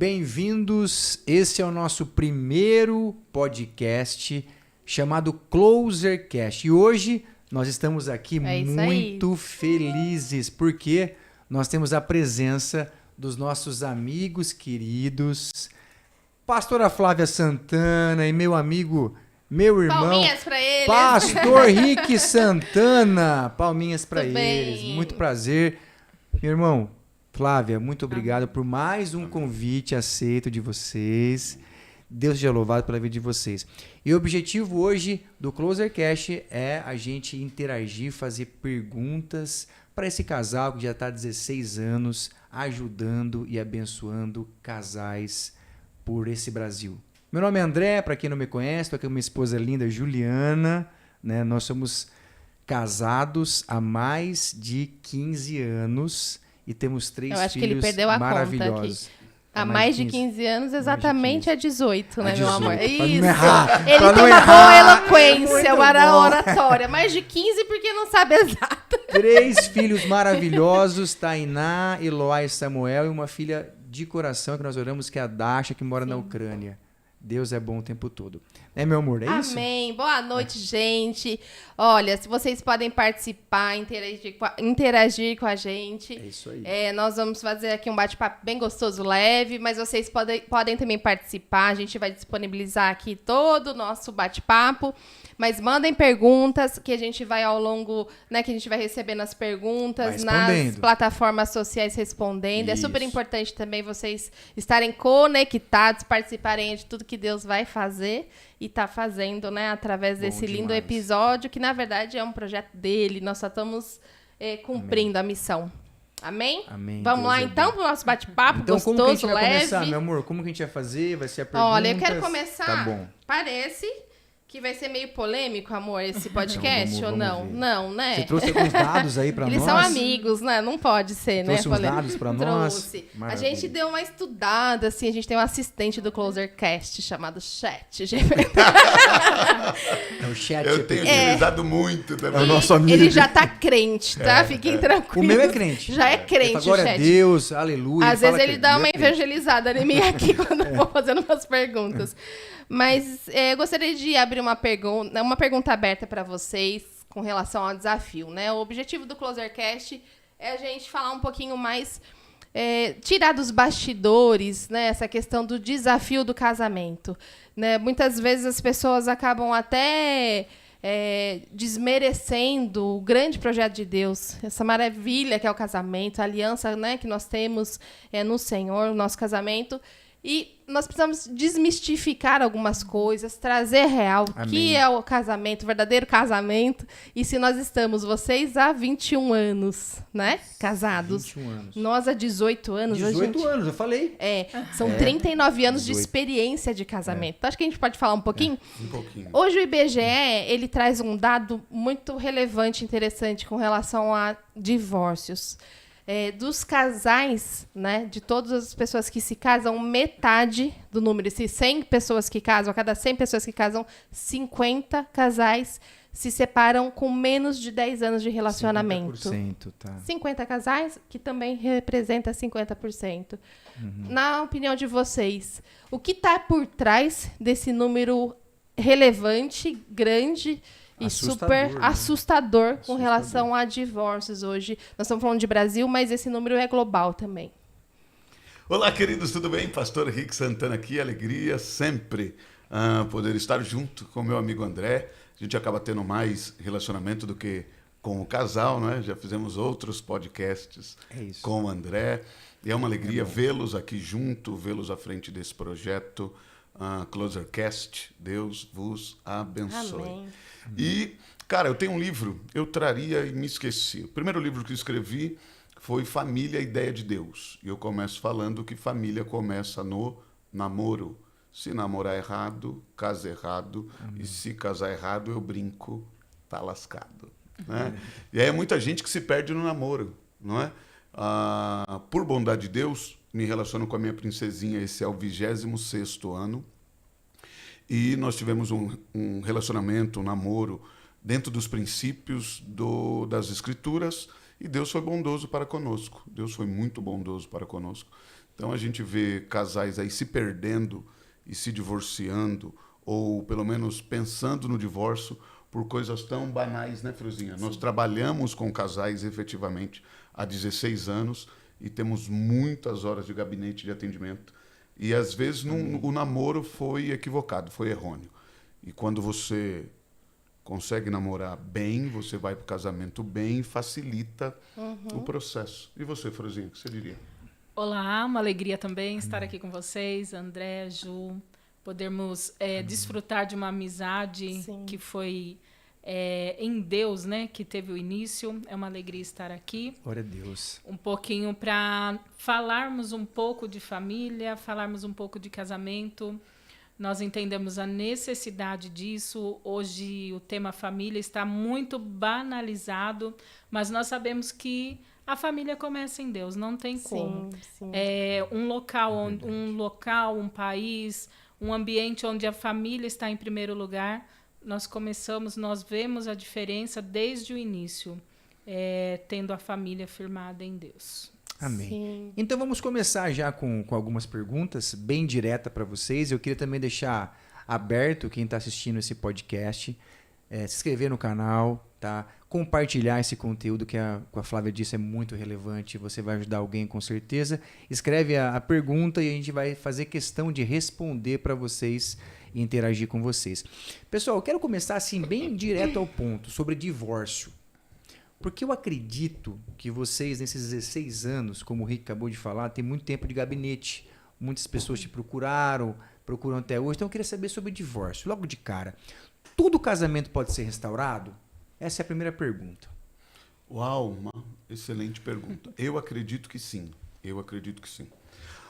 bem-vindos. Esse é o nosso primeiro podcast chamado Closercast. E hoje nós estamos aqui muito felizes porque nós temos a presença dos nossos amigos queridos, Pastora Flávia Santana e meu amigo, meu irmão, palminhas pra eles. Pastor Rick Santana. Palminhas pra Tudo eles. bem. Muito prazer. Meu irmão, Flávia, muito obrigado por mais um convite aceito de vocês. Deus seja louvado pela vida de vocês. E o objetivo hoje do Closercast é a gente interagir, fazer perguntas para esse casal que já está há 16 anos ajudando e abençoando casais por esse Brasil. Meu nome é André, para quem não me conhece, estou aqui com minha esposa linda, Juliana. Né? Nós somos casados há mais de 15 anos e temos 3 filhos maravilhosos. Eu acho que ele perdeu a conta aqui. Há mais de 15 anos, exatamente é 18, né, meu amor? Isso. Ele tem uma boa eloquência, uma oratória. Mais de 15 porque não sabe exato. 3 filhos maravilhosos, Tainá, Eloá e Samuel, e uma filha de coração que nós oramos, que é a Dasha, que mora na Ucrânia. Deus é bom o tempo todo. Né, meu amor? É isso? Amém. Boa noite, gente. Olha, se vocês podem participar, interagir com a gente. É isso aí. Nós vamos fazer aqui um bate-papo bem gostoso, leve, mas vocês podem também participar. A gente vai disponibilizar aqui todo o nosso bate-papo. Mas mandem perguntas que a gente vai ao longo, né, que a gente vai recebendo as perguntas nas plataformas sociais respondendo. Isso. É super importante também vocês estarem conectados, participarem de tudo que Deus vai fazer e está fazendo, né, através desse lindo episódio, que na verdade é um projeto dele. Nós só estamos cumprindo a missão. Amém? Amém. Vamos lá então para o nosso bate-papo gostoso, como que a gente vai leve. Começar, meu amor? Como que a gente vai fazer? Vai ser a pergunta? Olha, eu quero começar. Tá bom. Parece que vai ser meio polêmico, amor, esse podcast, ou não? Não, né? Você trouxe alguns dados aí pra nós? Eles são amigos, né? Não pode ser, né? Trouxe uns dados pra nós? Trouxe. A gente deu uma estudada, assim, a gente tem um assistente do Closercast chamado Chat. É o Chat. Eu tenho utilizado muito também. É o nosso amigo. Ele já tá crente, tá? Fiquem tranquilos. O meu é crente. Já é crente, glória o Chat. a Deus, aleluia. Às vezes ele dá uma evangelizada em mim aqui quando eu vou fazendo umas perguntas. Mas eu gostaria de abrir uma pergunta aberta para vocês com relação ao desafio, né? O objetivo do Closercast é a gente falar um pouquinho mais, tirar dos bastidores, né, essa questão do desafio do casamento. Né? Muitas vezes as pessoas acabam até desmerecendo o grande projeto de Deus, essa maravilha que é o casamento, a aliança, né, que nós temos no Senhor, o nosso casamento. E nós precisamos desmistificar algumas coisas, trazer real o que é o casamento, o verdadeiro casamento. E se nós estamos, vocês há 21 anos, né? Casados. 21 anos. Nós há 18 anos. 18 anos, eu falei. São 39 anos 18. De experiência de casamento. Então, acho que a gente pode falar um pouquinho? Um pouquinho. Hoje o IBGE, ele traz um dado muito relevante, interessante, com relação a divórcios. Dos casais, né, de todas as pessoas que se casam, metade do número, se 100 pessoas que casam, a cada 100 pessoas que casam, 50 casais se separam com menos de 10 anos de relacionamento. 50%, tá. 50 casais, que também representa 50%. Na opinião de vocês, o que está por trás desse número relevante, grande e super assustador com relação a divórcios hoje? Nós estamos falando de Brasil, mas esse número é global também. Olá, queridos, tudo bem? Pastor Rick Santana aqui, alegria sempre poder estar junto com meu amigo André. A gente acaba tendo mais relacionamento do que com o casal, né? Já fizemos outros podcasts com o André. E é uma alegria vê-los aqui junto, vê-los à frente desse projeto Closercast. Deus vos abençoe. Amém. E, cara, eu tenho um livro, eu traria e me esqueci. O primeiro livro que eu escrevi foi Família, Ideia de Deus. E eu começo falando que família começa no namoro. Se namorar errado, casa errado. E se casar errado, eu brinco, tá lascado. Né? E aí é muita gente que se perde no namoro, não é? Por bondade de Deus, me relaciono com a minha princesinha, esse é o 26º ano. E nós tivemos um relacionamento, um namoro, dentro dos princípios das Escrituras, e Deus foi bondoso para conosco. Deus foi muito bondoso para conosco. Então a gente vê casais aí se perdendo e se divorciando, ou pelo menos pensando no divórcio por coisas tão banais, né, Fruzinha? Nós trabalhamos com casais efetivamente há 16 anos e temos muitas horas de gabinete de atendimento. E às vezes o namoro foi equivocado, foi errôneo. E quando você consegue namorar bem, você vai para o casamento bem, facilita o processo. E você, Fruzinha, o que você diria? Olá, uma alegria também estar aqui com vocês, André, Ju, podermos desfrutar de uma amizade Sim. que foi em Deus, né, que teve o início. É uma alegria estar aqui. Glória a Deus. Um pouquinho para falarmos um pouco de família, falarmos um pouco de casamento. Nós entendemos a necessidade disso. Hoje o tema família está muito banalizado, mas nós sabemos que a família começa em Deus, não tem como. Sim. Um local, um país, um ambiente onde a família está em primeiro lugar, nós vemos a diferença desde o início, tendo a família firmada em Deus. Amém. Sim. Então vamos começar já com algumas perguntas bem direta para vocês. Eu queria também deixar aberto quem está assistindo esse podcast, se inscrever no canal, tá? Compartilhar esse conteúdo que a Flávia disse é muito relevante. Você vai ajudar alguém com certeza. Escreve a pergunta e a gente vai fazer questão de responder para vocês e interagir com vocês. Pessoal, eu quero começar assim bem direto ao ponto sobre divórcio. Porque eu acredito que vocês, nesses 16 anos, como o Rick acabou de falar, tem muito tempo de gabinete. Muitas pessoas te procuram até hoje. Então eu queria saber sobre divórcio. Logo de cara, todo casamento pode ser restaurado? Essa é a primeira pergunta. Uau, uma excelente pergunta. Eu acredito que sim.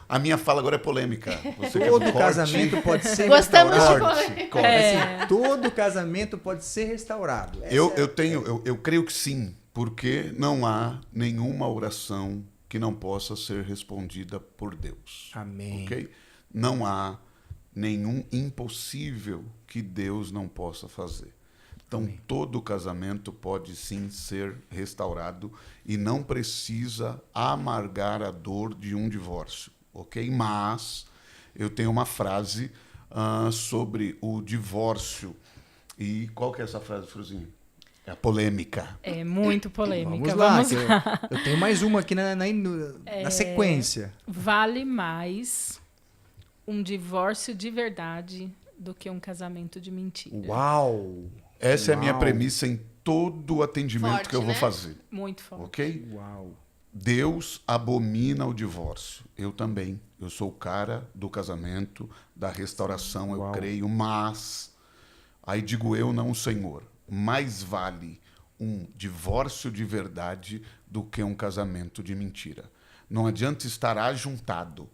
A minha fala agora é polêmica. Você quer Todo um corte? casamento pode ser Gostamos de restaurado. polêmica. Assim, todo casamento pode ser restaurado. Eu creio que sim, porque não há nenhuma oração que não possa ser respondida por Deus. Amém. Ok? Não há nenhum impossível que Deus não possa fazer. Então, Amém. todo casamento pode sim ser restaurado e não precisa amargar a dor de um divórcio, ok? Mas eu tenho uma frase sobre o divórcio. E qual que é essa frase, Fruzinha? É a polêmica. É muito polêmica. Vamos lá. Eu tenho mais uma aqui na sequência. Vale mais um divórcio de verdade do que um casamento de mentira. Uau! Essa é a minha Uau. premissa em todo o atendimento Forte, que eu vou né? fazer, Muito forte. ok? Uau! Deus abomina o divórcio. Eu também. Eu sou o cara do casamento, da restauração, eu Uau. creio, mas aí digo eu, não o Senhor. Mais vale um divórcio de verdade do que um casamento de mentira. Não adianta estar ajuntado.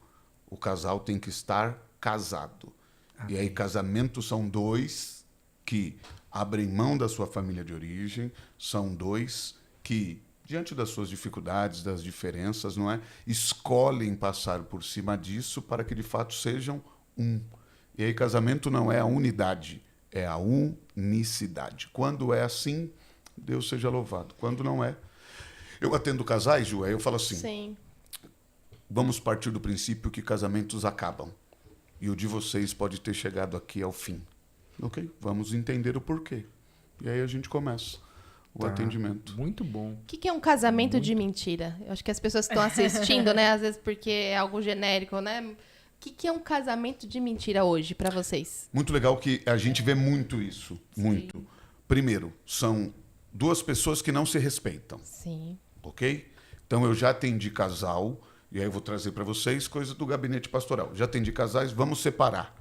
O casal tem que estar casado. Amém. E aí casamentos são dois que abrem mão da sua família de origem, são dois que, diante das suas dificuldades, das diferenças, não é, escolhem passar por cima disso para que de fato sejam um. E aí casamento não é a unidade, é a unicidade. Quando é assim, Deus seja louvado. Quando não é, eu atendo casais, Ju, aí eu falo assim, Sim. vamos partir do princípio que casamentos acabam. E o de vocês pode ter chegado aqui ao fim. Ok? Vamos entender o porquê. E aí a gente começa o atendimento. Muito bom. O que é um casamento de mentira? Eu acho que as pessoas que estão assistindo, né? Às vezes porque é algo genérico, né? O que é um casamento de mentira hoje para vocês? Muito legal que a gente vê muito isso. Muito. Sim. Primeiro, são duas pessoas que não se respeitam. Sim. Ok? Então eu já atendi casal, e aí eu vou trazer para vocês coisa do gabinete pastoral. Já atendi casais, vamos separar.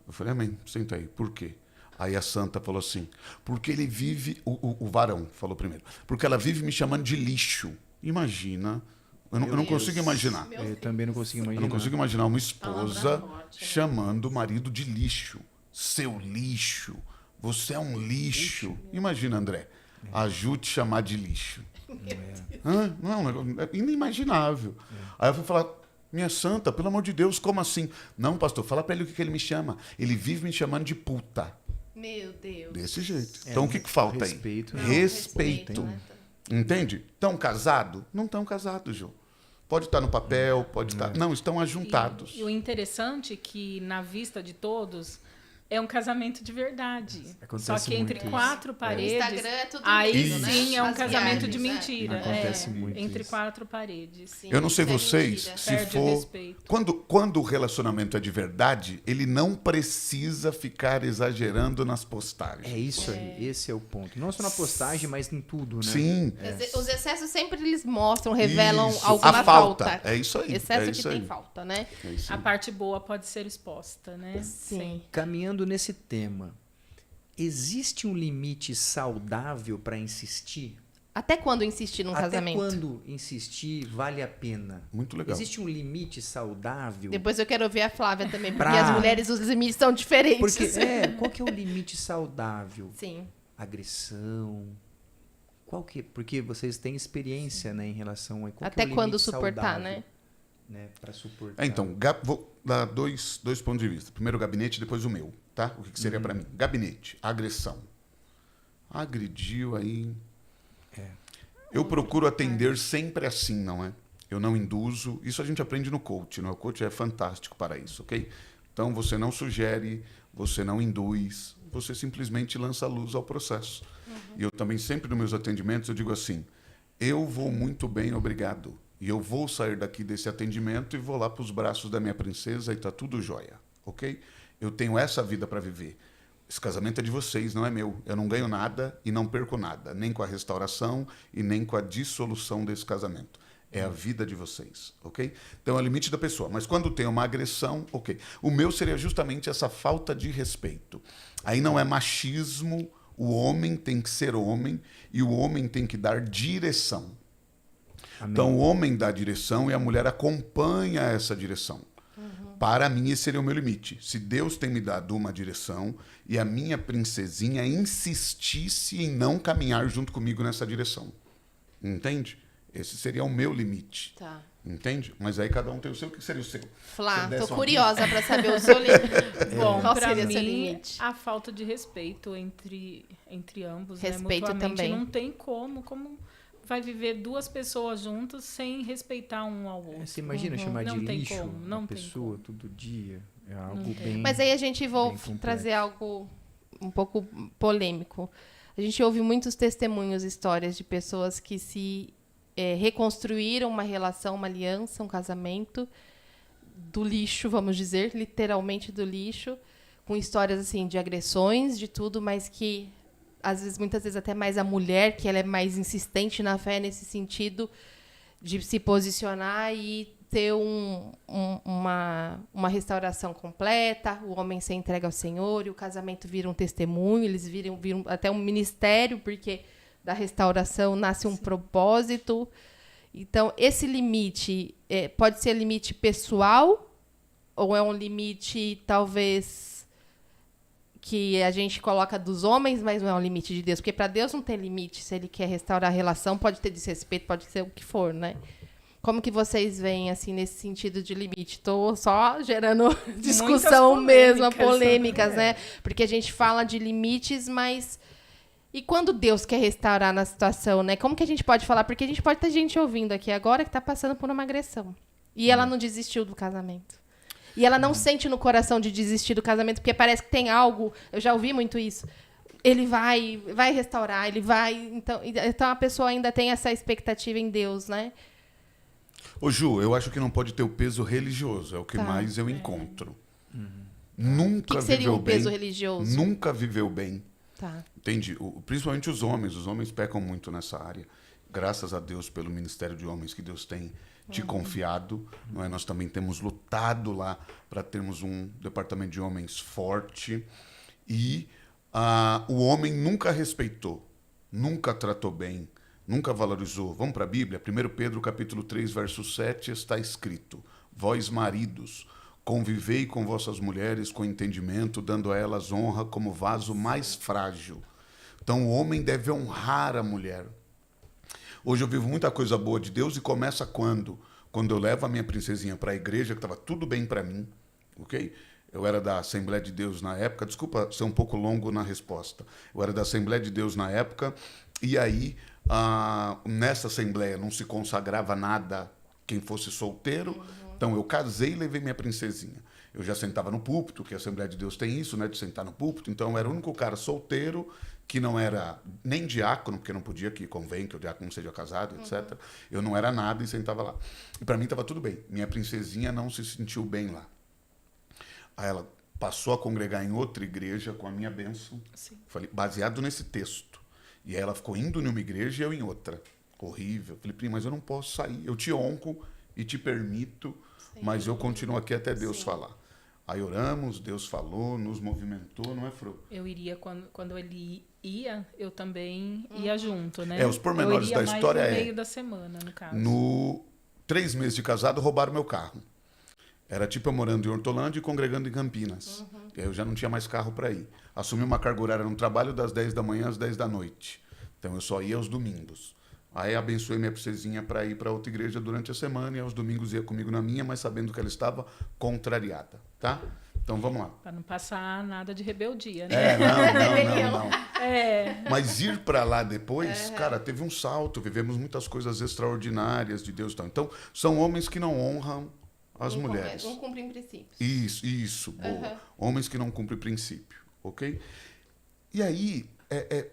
Eu falei, amém, senta aí. Por quê? Aí a santa falou assim, porque ele vive, o varão falou primeiro, porque ela vive me chamando de lixo. Imagina, eu não consigo imaginar. Eu também não consigo imaginar. Eu não consigo imaginar uma esposa Palavra forte, né? chamando o marido de lixo. Seu lixo, você é um lixo. Imagina, André, a Ju te chamar de lixo. Não é um negócio, é inimaginável. Aí eu fui falar, minha santa, pelo amor de Deus, como assim? Não, pastor, fala pra ele o que ele me chama. Ele vive me chamando de puta. Meu Deus. Desse jeito. Então o que falta aí? Respeito. Não, Respeito. né? Entende? Estão casados? Não estão casados, Ju. Pode estar no papel, pode estar... Não, estão ajuntados. E o interessante é que, na vista de todos, é um casamento de verdade. Acontece Só que entre muito quatro No paredes, Instagram é tudo aí lindo, né? sim é um As casamento viagens, de né? mentira. Acontece muito entre isso. quatro paredes. Sim, Eu não sei isso é vocês, mentira. se Perde o for... respeito. Quando o relacionamento é de verdade, ele não precisa ficar exagerando nas postagens. É isso aí, esse é o ponto. Não só na postagem, mas em tudo, né? Sim. Os excessos sempre eles mostram, revelam Isso, alguma a falta. falta. É isso aí. Excesso é que isso tem aí. falta, né? É isso A aí. parte boa pode ser exposta, né? Sim. Caminhando nesse tema, existe um limite saudável para insistir? Até quando insistir num Até casamento? quando insistir vale a pena? Muito legal. Existe um limite saudável? Depois eu quero ouvir a Flávia também, porque Pra- as mulheres, os limites são diferentes. Porque, qual que é o limite saudável? Sim. Agressão? Porque vocês têm experiência, né, em relação a qual que Até é o quando limite suportar, saudável, né? Para suportar. Então, vou dar dois pontos de vista. Primeiro o gabinete, depois o meu, tá? O que seria para mim? Gabinete, agressão. Agrediu aí... Eu procuro atender sempre assim, não é? Eu não induzo. Isso a gente aprende no coach, não é? O coach é fantástico para isso, ok? Então, você não sugere, você não induz, você simplesmente lança luz ao processo. E eu também sempre nos meus atendimentos eu digo assim, eu vou muito bem, obrigado. E eu vou sair daqui desse atendimento e vou lá para os braços da minha princesa e tá tudo jóia, ok? Eu tenho essa vida para viver. Esse casamento é de vocês, não é meu. Eu não ganho nada e não perco nada, nem com a restauração e nem com a dissolução desse casamento. É a vida de vocês, ok? Então é o limite da pessoa. Mas quando tem uma agressão, ok. O meu seria justamente essa falta de respeito. Aí não é machismo, o homem tem que ser homem e o homem tem que dar direção. Amém. Então o homem dá direção e a mulher acompanha essa direção. Para mim, esse seria o meu limite. Se Deus tem me dado uma direção e a minha princesinha insistisse em não caminhar junto comigo nessa direção. Entende? Esse seria o meu limite. Tá. Entende? Mas aí cada um tem o seu. O que seria o seu? Flá, Você desse tô uma curiosa pra saber o seu limite. Bom, Qual para seria seu mim, limite? a falta de respeito entre ambos, Respeito né? Mutuamente, também. não tem como vai viver duas pessoas juntas sem respeitar um ao outro. Você imagina chamar Não de tem lixo como, não uma tem pessoa como. todo dia? É algo Não tem. bem... Mas aí a gente vai bem complexo. trazer algo um pouco polêmico. A gente ouve muitos testemunhos, histórias de pessoas que se reconstruíram uma relação, uma aliança, um casamento do lixo, vamos dizer, literalmente do lixo, com histórias assim de agressões, de tudo, mas que às vezes, muitas vezes até mais a mulher, que ela é mais insistente na fé nesse sentido de se posicionar e ter uma restauração completa, o homem se entrega ao Senhor e o casamento vira um testemunho, eles viram até um ministério, porque da restauração nasce um propósito. Então, esse limite pode ser limite pessoal ou é um limite, talvez, que a gente coloca dos homens, mas não é um limite de Deus? Porque para Deus não tem limite. Se Ele quer restaurar a relação, pode ter desrespeito, pode ser o que for, né? Como que vocês veem, assim, nesse sentido de limite? Estou só gerando discussão mesmo, polêmicas, né? Porque a gente fala de limites, mas... E quando Deus quer restaurar na situação, né? Como que a gente pode falar? Porque a gente pode ter gente ouvindo aqui agora que está passando por uma agressão. E ela não desistiu do casamento. E ela não sente no coração de desistir do casamento, porque parece que tem algo... Eu já ouvi muito isso. Ele vai restaurar, ele vai... Então a pessoa ainda tem essa expectativa em Deus, né? Ô Ju, eu acho que não pode ter o peso religioso, é o que mais eu encontro. Nunca O que seria viveu um peso bem, religioso? nunca viveu bem. Tá. Entende? Principalmente os homens pecam muito nessa área. Graças a Deus pelo Ministério de Homens que Deus tem te confiado. Não é? Nós também temos lutado lá para termos um departamento de homens forte. E o homem nunca respeitou, nunca tratou bem, nunca valorizou. Vamos para a Bíblia? 1 Pedro capítulo 3, verso 7, está escrito: Vós, maridos, convivei com vossas mulheres com entendimento, dando a elas honra como vaso mais frágil. Então o homem deve honrar a mulher. Hoje eu vivo muita coisa boa de Deus e começa quando? Quando eu levo a minha princesinha para a igreja, que estava tudo bem para mim, ok? Eu era da Assembleia de Deus na época, desculpa ser um pouco longo na resposta. Eu era da Assembleia de Deus na época, e aí nessa Assembleia não se consagrava nada quem fosse solteiro. Então, eu casei e levei minha princesinha. Eu já sentava no púlpito, que a Assembleia de Deus tem isso, né, de sentar no púlpito. Então, eu era o único cara solteiro que não era nem diácono, porque não podia, que convém que o diácono seja casado, etc. Eu não era nada e sentava lá. E para mim estava tudo bem. Minha princesinha não se sentiu bem lá. Aí ela passou a congregar em outra igreja com a minha bênção. Sim. Falei, baseado nesse texto. E aí ela ficou indo em uma igreja e eu em outra. Horrível. Falei, primo, mas eu não posso sair. Eu te honro e te permito, mas eu continuo aqui até Deus falar. Aí oramos, Deus falou, nos movimentou, não é, Fro? Eu iria, quando ele ia, eu também ia junto, né? Os pormenores da história no meio da semana, no caso. 3 meses de casado, roubaram meu carro. Era tipo eu morando em Hortolândia e congregando em Campinas. Eu já não tinha mais carro para ir. Assumi uma carga horária no trabalho das 10 da manhã às 10 da noite. Então eu só ia aos domingos. Aí abençoei minha princesinha para ir para outra igreja durante a semana e aos domingos ia comigo na minha, mas sabendo que ela estava contrariada, tá? Então vamos lá. Para não passar nada de rebeldia, né? Não. Mas ir para lá depois, cara, teve um salto, vivemos muitas coisas extraordinárias de Deus. Então, são homens que não honram as mulheres. Não cumprem princípios. Isso, boa. Homens que não cumprem princípio, ok? E aí,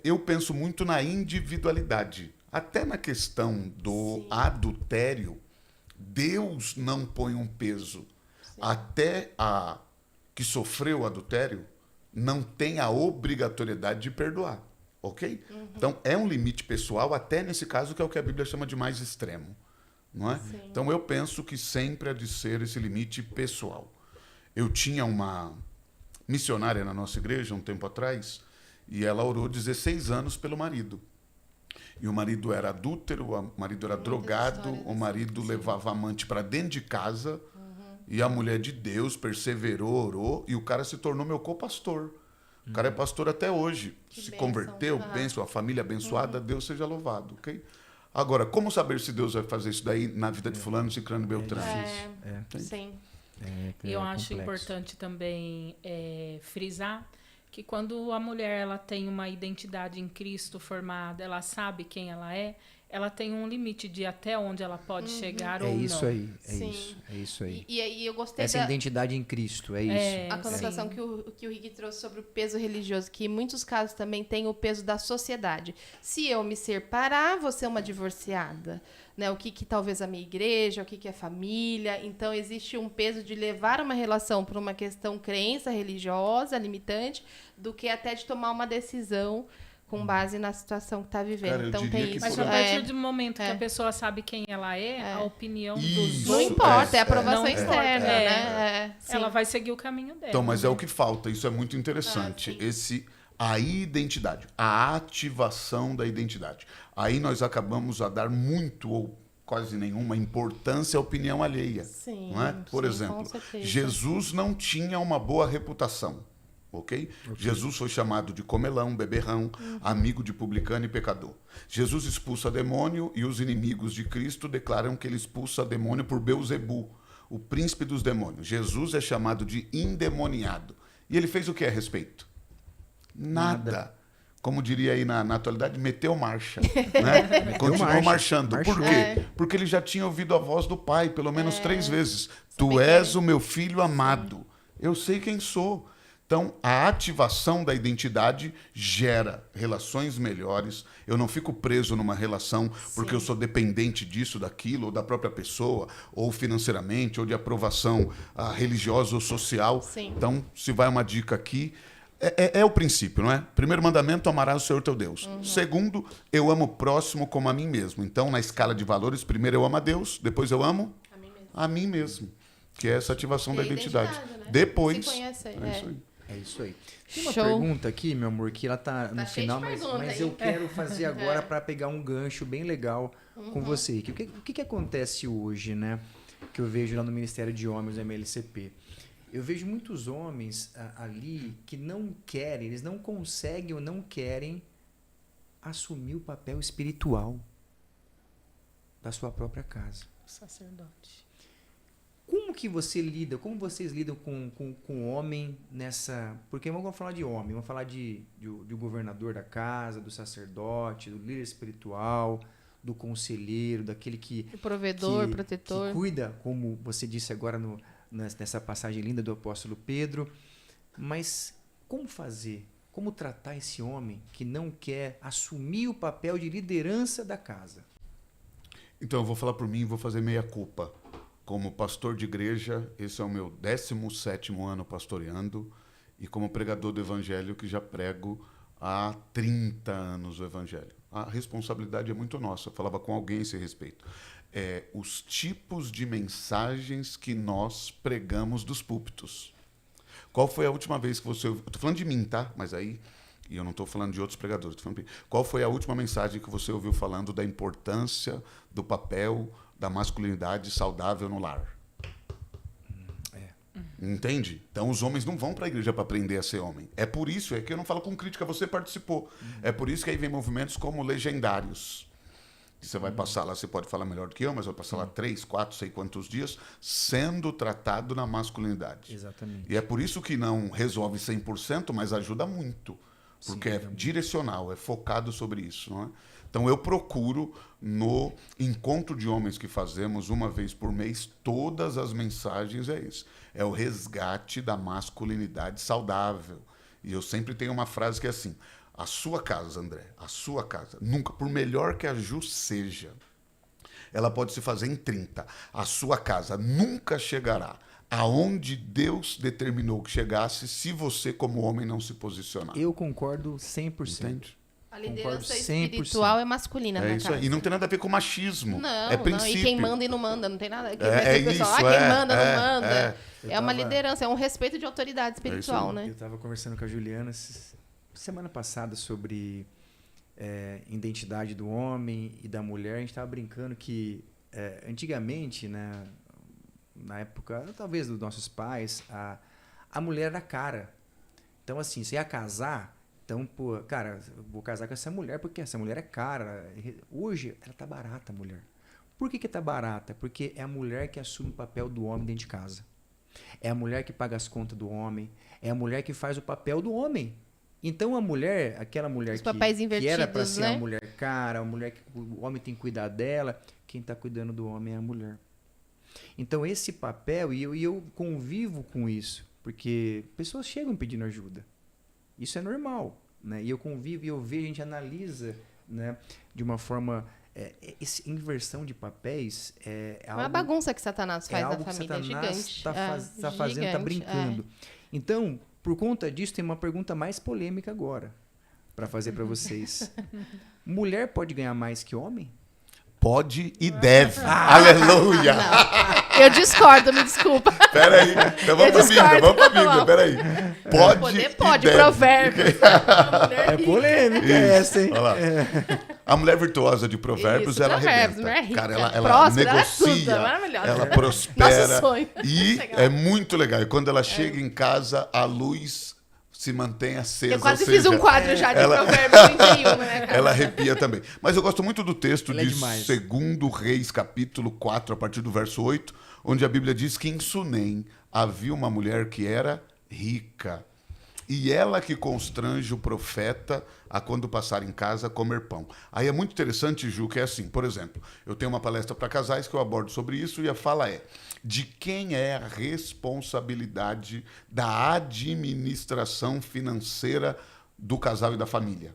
eu penso muito na individualidade. Até na questão do adultério, Deus não põe um peso. Até a que sofreu o adultério não tem a obrigatoriedade de perdoar, ok? Então, é um limite pessoal, até nesse caso, que é o que a Bíblia chama de mais extremo, não é? Então, eu penso que sempre há de ser esse limite pessoal. Eu tinha uma missionária na nossa igreja, um tempo atrás, e ela orou 16 anos pelo marido. E o marido era adúltero, o marido era drogado, o marido levava a amante para dentro de casa, e a mulher de Deus perseverou, orou, e o cara se tornou meu co-pastor. O cara é pastor até hoje. Se converteu, bênção, a família abençoada, Deus seja louvado, ok? Agora, como saber se Deus vai fazer isso daí na vida de fulano, ciclano, beltrano? Sim. Eu acho importante também frisar que quando a mulher ela tem uma identidade em Cristo formada, ela sabe quem ela tem um limite de até onde ela pode chegar ou não. É isso aí. E aí eu gostei essa identidade em Cristo, é isso. A conotação que o Rick trouxe sobre o peso religioso, que em muitos casos também tem o peso da sociedade. Se eu me separar, vou ser uma divorciada. Né? O que talvez a minha igreja, o que é família. Então, existe um peso de levar uma relação por uma questão crença religiosa, limitante, do que até de tomar uma decisão com base na situação que está vivendo. Cara, então tem isso. Mas a partir do momento que a pessoa sabe quem ela a opinião dos outros... Não importa, é aprovação externa, né? Ela vai seguir o caminho dela. Então, mas é o que falta, isso é muito interessante. A identidade, a ativação da identidade. Aí nós acabamos a dar muito ou quase nenhuma importância à opinião alheia. Sim, não é? Por exemplo, Jesus não tinha uma boa reputação. Okay? Jesus foi chamado de comelão, beberrão, amigo de publicano e pecador. Jesus expulsa demônio e os inimigos de Cristo declaram que ele expulsa demônio por Beelzebu, o príncipe dos demônios. Jesus é chamado de endemoniado. E ele fez o que a respeito? Nada. Como diria aí na atualidade, meteu marcha. Né? Continuou marchando. Por quê? Porque ele já tinha ouvido a voz do Pai, pelo menos 3 vezes. Tu és o meu filho amado. Eu sei quem sou. Então, a ativação da identidade gera relações melhores. Eu não fico preso numa relação porque eu sou dependente disso, daquilo, ou da própria pessoa, ou financeiramente, ou de aprovação religiosa ou social. Então, se vai uma dica aqui, é o princípio, não é? Primeiro mandamento, amarás o Senhor teu Deus. Segundo, eu amo o próximo como a mim mesmo. Então, na escala de valores, primeiro eu amo a Deus, depois eu amo a mim mesmo. Que é essa ativação da identidade. Né? Depois, isso aí. É isso aí. Tem uma pergunta aqui, meu amor, que ela tá no final, mas eu quero fazer agora para pegar um gancho bem legal com você. O que acontece hoje, né? Que eu vejo lá no Ministério de Homens, MLCP. Eu vejo muitos homens ali que não querem, eles não conseguem ou não querem assumir o papel espiritual da sua própria casa. Sacerdote. Como que você lida, como vocês lidam com o homem nessa... Porque vamos falar de homem, vamos falar do governador da casa, do sacerdote, do líder espiritual, do conselheiro, daquele que... O provedor, que protetor. cuida, como você disse agora nessa passagem linda do apóstolo Pedro. Mas como fazer? Como tratar esse homem que não quer assumir o papel de liderança da casa? Então, eu vou falar por mim e vou fazer meia culpa. Como pastor de igreja, esse é o meu 17º ano pastoreando, e como pregador do evangelho, que já prego há 30 anos o evangelho. A responsabilidade é muito nossa. Eu falava com alguém a esse respeito. Os tipos de mensagens que nós pregamos dos púlpitos. Qual foi a última vez que você ouviu? Estou falando de mim, tá? Mas aí, e eu não estou falando de outros pregadores. Qual foi a última mensagem que você ouviu falando da importância do papel da masculinidade saudável no lar? Entende? Então os homens não vão para a igreja para aprender a ser homem. É por isso, que eu não falo com crítica, você participou. É por isso que aí vem movimentos como legendários. Você vai passar lá, você pode falar melhor do que eu, mas vai passar lá 3, 4, sei quantos dias, sendo tratado na masculinidade. Exatamente. E é por isso que não resolve 100%, mas ajuda muito. Porque é direcional, é focado sobre isso. Não é? Então eu procuro, no encontro de homens que fazemos uma vez por mês, todas as mensagens é isso. É o resgate da masculinidade saudável. E eu sempre tenho uma frase que é assim: a sua casa, André, a sua casa, nunca, por melhor que a Ju seja, ela pode se fazer em 30. A sua casa nunca chegará aonde Deus determinou que chegasse se você, como homem, não se posicionar. Eu concordo 100%. Entende? A liderança 100%. espiritual é masculina É na isso casa. aí. E não tem nada a ver com machismo. Não, é não. princípio. E quem manda e não manda, não tem nada. É Pessoal, isso, quem manda, não manda. Eu uma tava- liderança, é um respeito de autoridade espiritual, aí. né? Eu estava conversando com a Juliana semana passada sobre identidade do homem e da mulher. A gente estava brincando que antigamente, né, na época, talvez dos nossos pais, a mulher era cara. Então, assim, você ia casar, então, pô, cara, eu vou casar com essa mulher porque essa mulher é cara. Hoje, ela tá barata, a mulher. Por que tá barata? Porque é a mulher que assume o papel do homem dentro de casa. É a mulher que paga as contas do homem. É a mulher que faz o papel do homem. Então, a mulher, aquela mulher Os papéis que era para invertidos, ser né? a mulher cara, a mulher que o homem tem que cuidar dela, quem tá cuidando do homem é a mulher. Então, esse papel, e eu convivo com isso, porque pessoas chegam pedindo ajuda. Isso é normal, né? E eu convivo e eu vejo, a gente analisa, né, de uma forma... essa inversão de papéis é Uma algo... bagunça que Satanás faz na algo que família, é Satanás gigante. está fazendo, está gigante, brincando. Então, por conta disso, tem uma pergunta mais polêmica agora para fazer para vocês. Mulher pode ganhar mais que homem? Pode e deve. Aleluia! Eu discordo, me desculpa. Peraí. Então vamos pra Bíblia, peraí. Pode Poder pode, e deve. provérbios. É polêmica essa, hein? Olha lá. A mulher virtuosa de Provérbios, Isso, ela Provérbios, arrebenta. mulher rica, Cara, ela próspera, ela é negocia, tudo, é maravilhosa. ela prospera. Nosso sonho. E Chegar lá. é muito legal. E quando ela chega em casa, a luz se mantém acesa. Eu quase ou seja, fiz um quadro já de ela- Provérbios 31, né, cara? Ela arrepia também. Mas eu gosto muito do texto Ela é de demais. 2 Reis, capítulo 4, a partir do verso 8, onde a Bíblia diz que em Sunem havia uma mulher que era rica. E ela que constrange o profeta a, quando passar em casa, comer pão. Aí é muito interessante, Ju, que é assim, por exemplo, eu tenho uma palestra para casais que eu abordo sobre isso e a fala é: de quem é a responsabilidade da administração financeira do casal e da família?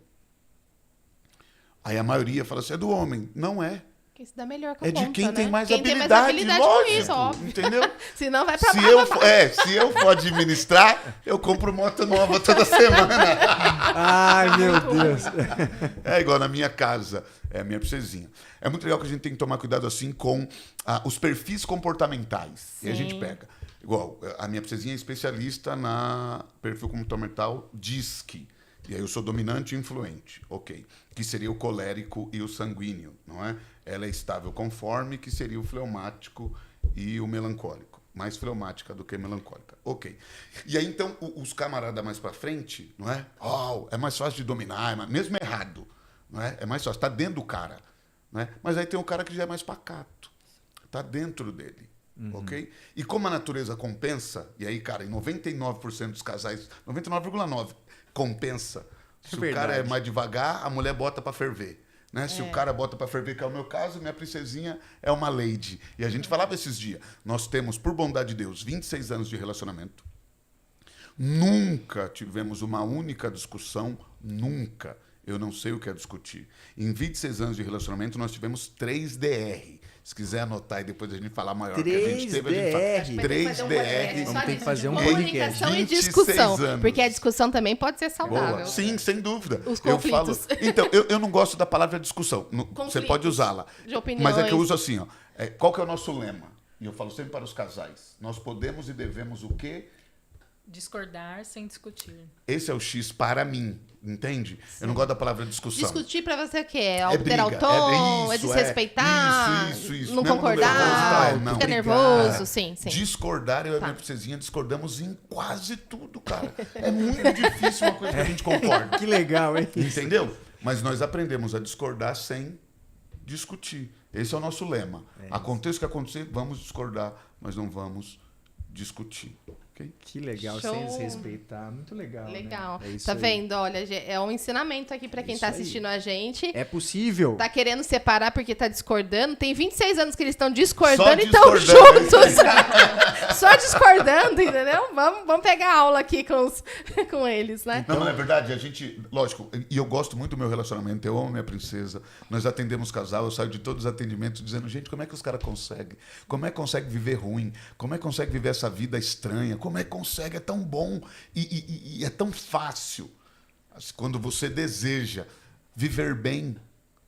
Aí a maioria fala assim, é do homem. Não é. Quem se dá melhor com É a de conta, quem tem né? mais Quem habilidade, tem mais habilidade lógico, com isso, óbvio. entendeu? Senão vai pra Se baixo. se eu for administrar, eu compro moto nova toda semana. Ai, meu Deus. É igual na minha casa, é a minha princesinha. É muito legal que a gente tem que tomar cuidado assim com os perfis comportamentais. E a gente pega. Igual, a minha princesinha é especialista na perfil comportamental DISC. E aí eu sou dominante e influente, ok. Que seria o colérico e o sanguíneo, não é? Ela é estável conforme, que seria o fleumático e o melancólico. Mais fleumática do que melancólica, ok. E aí então os camaradas mais pra frente, não é? Oh, é mais fácil de dominar, mesmo errado, não é? É mais fácil, tá dentro do cara, não é? Mas aí tem um cara que já é mais pacato, tá dentro dele. Ok? E como a natureza compensa, e aí, cara, em 99% dos casais, 99,9% compensa. Se o cara é verdade. mais devagar, a mulher bota pra ferver. Né? Se o cara bota para ferver, que é o meu caso, minha princesinha é uma lady. E a gente falava esses dias, nós temos, por bondade de Deus, 26 anos de relacionamento. Nunca tivemos uma única discussão, nunca. Eu não sei o que é discutir. Em 26 anos de relacionamento, nós tivemos 3 DR. Se quiser anotar e depois a gente falar maior que a gente teve, a gente fala 3 DR. Vamos ter que fazer um comunicação podcast. e discussão. 26 anos. Porque a discussão também pode ser saudável. Boa. Sim, sem dúvida. Os Eu falo, conflitos. então, eu não gosto da palavra discussão. Você Conflitos pode usá-la. de opiniões. Mas é que eu uso assim, ó. Qual que é o nosso lema? E eu falo sempre para os casais. Nós podemos e devemos o quê? Discordar sem discutir. Esse é o X para mim, entende? Eu não gosto da palavra discussão. Discutir pra você o quê? É briga, alterar o tom? É isso, desrespeitar? isso. Não Mesmo concordar? nervoso, não. Fica Brigar. nervoso? Sim. Discordar, eu e a minha princesinha discordamos em quase tudo, cara. É muito difícil uma coisa que a gente concorda. Que legal, hein? Entendeu? Mas nós aprendemos a discordar sem discutir. Esse é o nosso lema. Aconteça o que acontecer, vamos discordar, mas não vamos discutir. Okay? Que legal, Show. sem desrespeitar. Muito legal. Legal. Né? É isso Tá aí. vendo? Olha, é um ensinamento aqui pra quem Isso tá aí. assistindo a gente. É possível. Tá querendo separar porque tá discordando. Tem 26 anos que eles estão discordando Só e estão discordando, juntos. Só discordando, entendeu? Vamos pegar aula aqui com eles, né? Não, é verdade. A gente, lógico, e eu gosto muito do meu relacionamento, eu amo minha princesa. Nós atendemos casal, eu saio de todos os atendimentos dizendo, gente, como é que os caras conseguem? Como é que consegue viver ruim? Como é que consegue viver essa vida estranha? Como é que consegue? É tão bom e é tão fácil. Quando você deseja viver bem,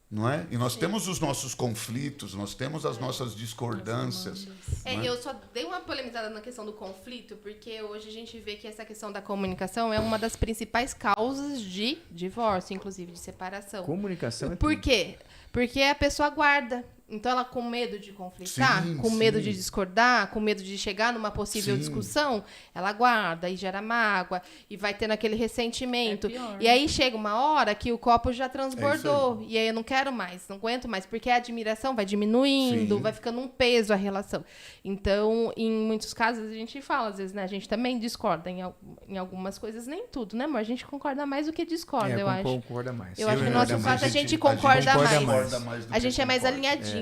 não é? E nós temos os nossos conflitos, nós temos as nossas discordâncias. não é? Eu só dei uma polemizada na questão do conflito, porque hoje a gente vê que essa questão da comunicação é uma das principais causas de divórcio, inclusive de separação. Comunicação é Por tudo. quê? Porque a pessoa guarda. Então, ela com medo de conflitar, Sim, com medo sim. de discordar, com medo de chegar numa possível Sim. discussão, ela guarda e gera mágoa e vai tendo aquele ressentimento. É pior. E aí chega uma hora que o copo já transbordou. É E aí eu não quero mais, não aguento mais, porque a admiração vai diminuindo, Sim. vai ficando um peso a relação. Então, em muitos casos, a gente fala, às vezes, né? A gente também discorda em algumas coisas, nem tudo, né, amor? A gente concorda mais do que discorda, eu acho. Concorda mais. Eu acho que no Concorda nosso mais. caso a gente concorda mais. mais do A que gente é mais concorda. alinhadinho.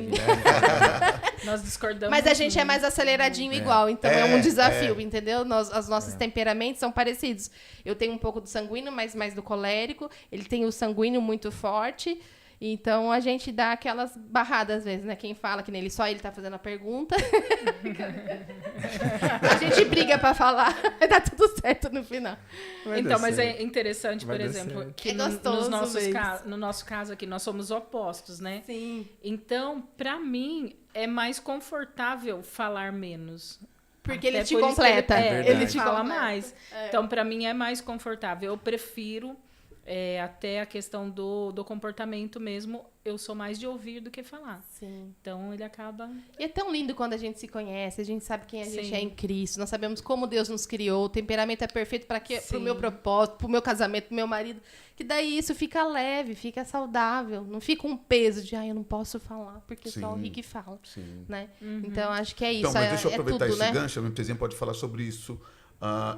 Nós discordamos. Mas a gente é mais aceleradinho igual, então é um desafio, entendeu? Os nossos temperamentos são parecidos. Eu tenho um pouco do sanguíneo, mas mais do colérico. Ele tem o sanguíneo muito forte. Então a gente dá aquelas barradas às vezes, né? Quem fala que nele só ele tá fazendo a pergunta. A gente briga pra falar, vai dar tudo certo no final. Então, mas é interessante, Vai por dar exemplo, certo. que É gostoso no nosso caso aqui, nós somos opostos, né? Sim. Então, pra mim, é mais confortável falar menos. Porque Até ele te por isso que completa. Verdade. Ele te fala completa. mais. Então, pra mim, é mais confortável. Eu prefiro até a questão do comportamento mesmo. Eu sou mais de ouvir do que falar. Sim. Então, ele acaba... E é tão lindo quando a gente se conhece, a gente sabe quem a gente Sim. é em Cristo, nós sabemos como Deus nos criou, o temperamento é perfeito para o Sim. meu propósito, para o meu casamento, para o meu marido, que daí isso fica leve, fica saudável, não fica um peso de, eu não posso falar, porque só o Sim. Rick fala, Sim. né? Então, acho que é isso, Então, mas deixa eu é aproveitar tudo, esse né? gancho, a minha princesinha pode falar sobre isso.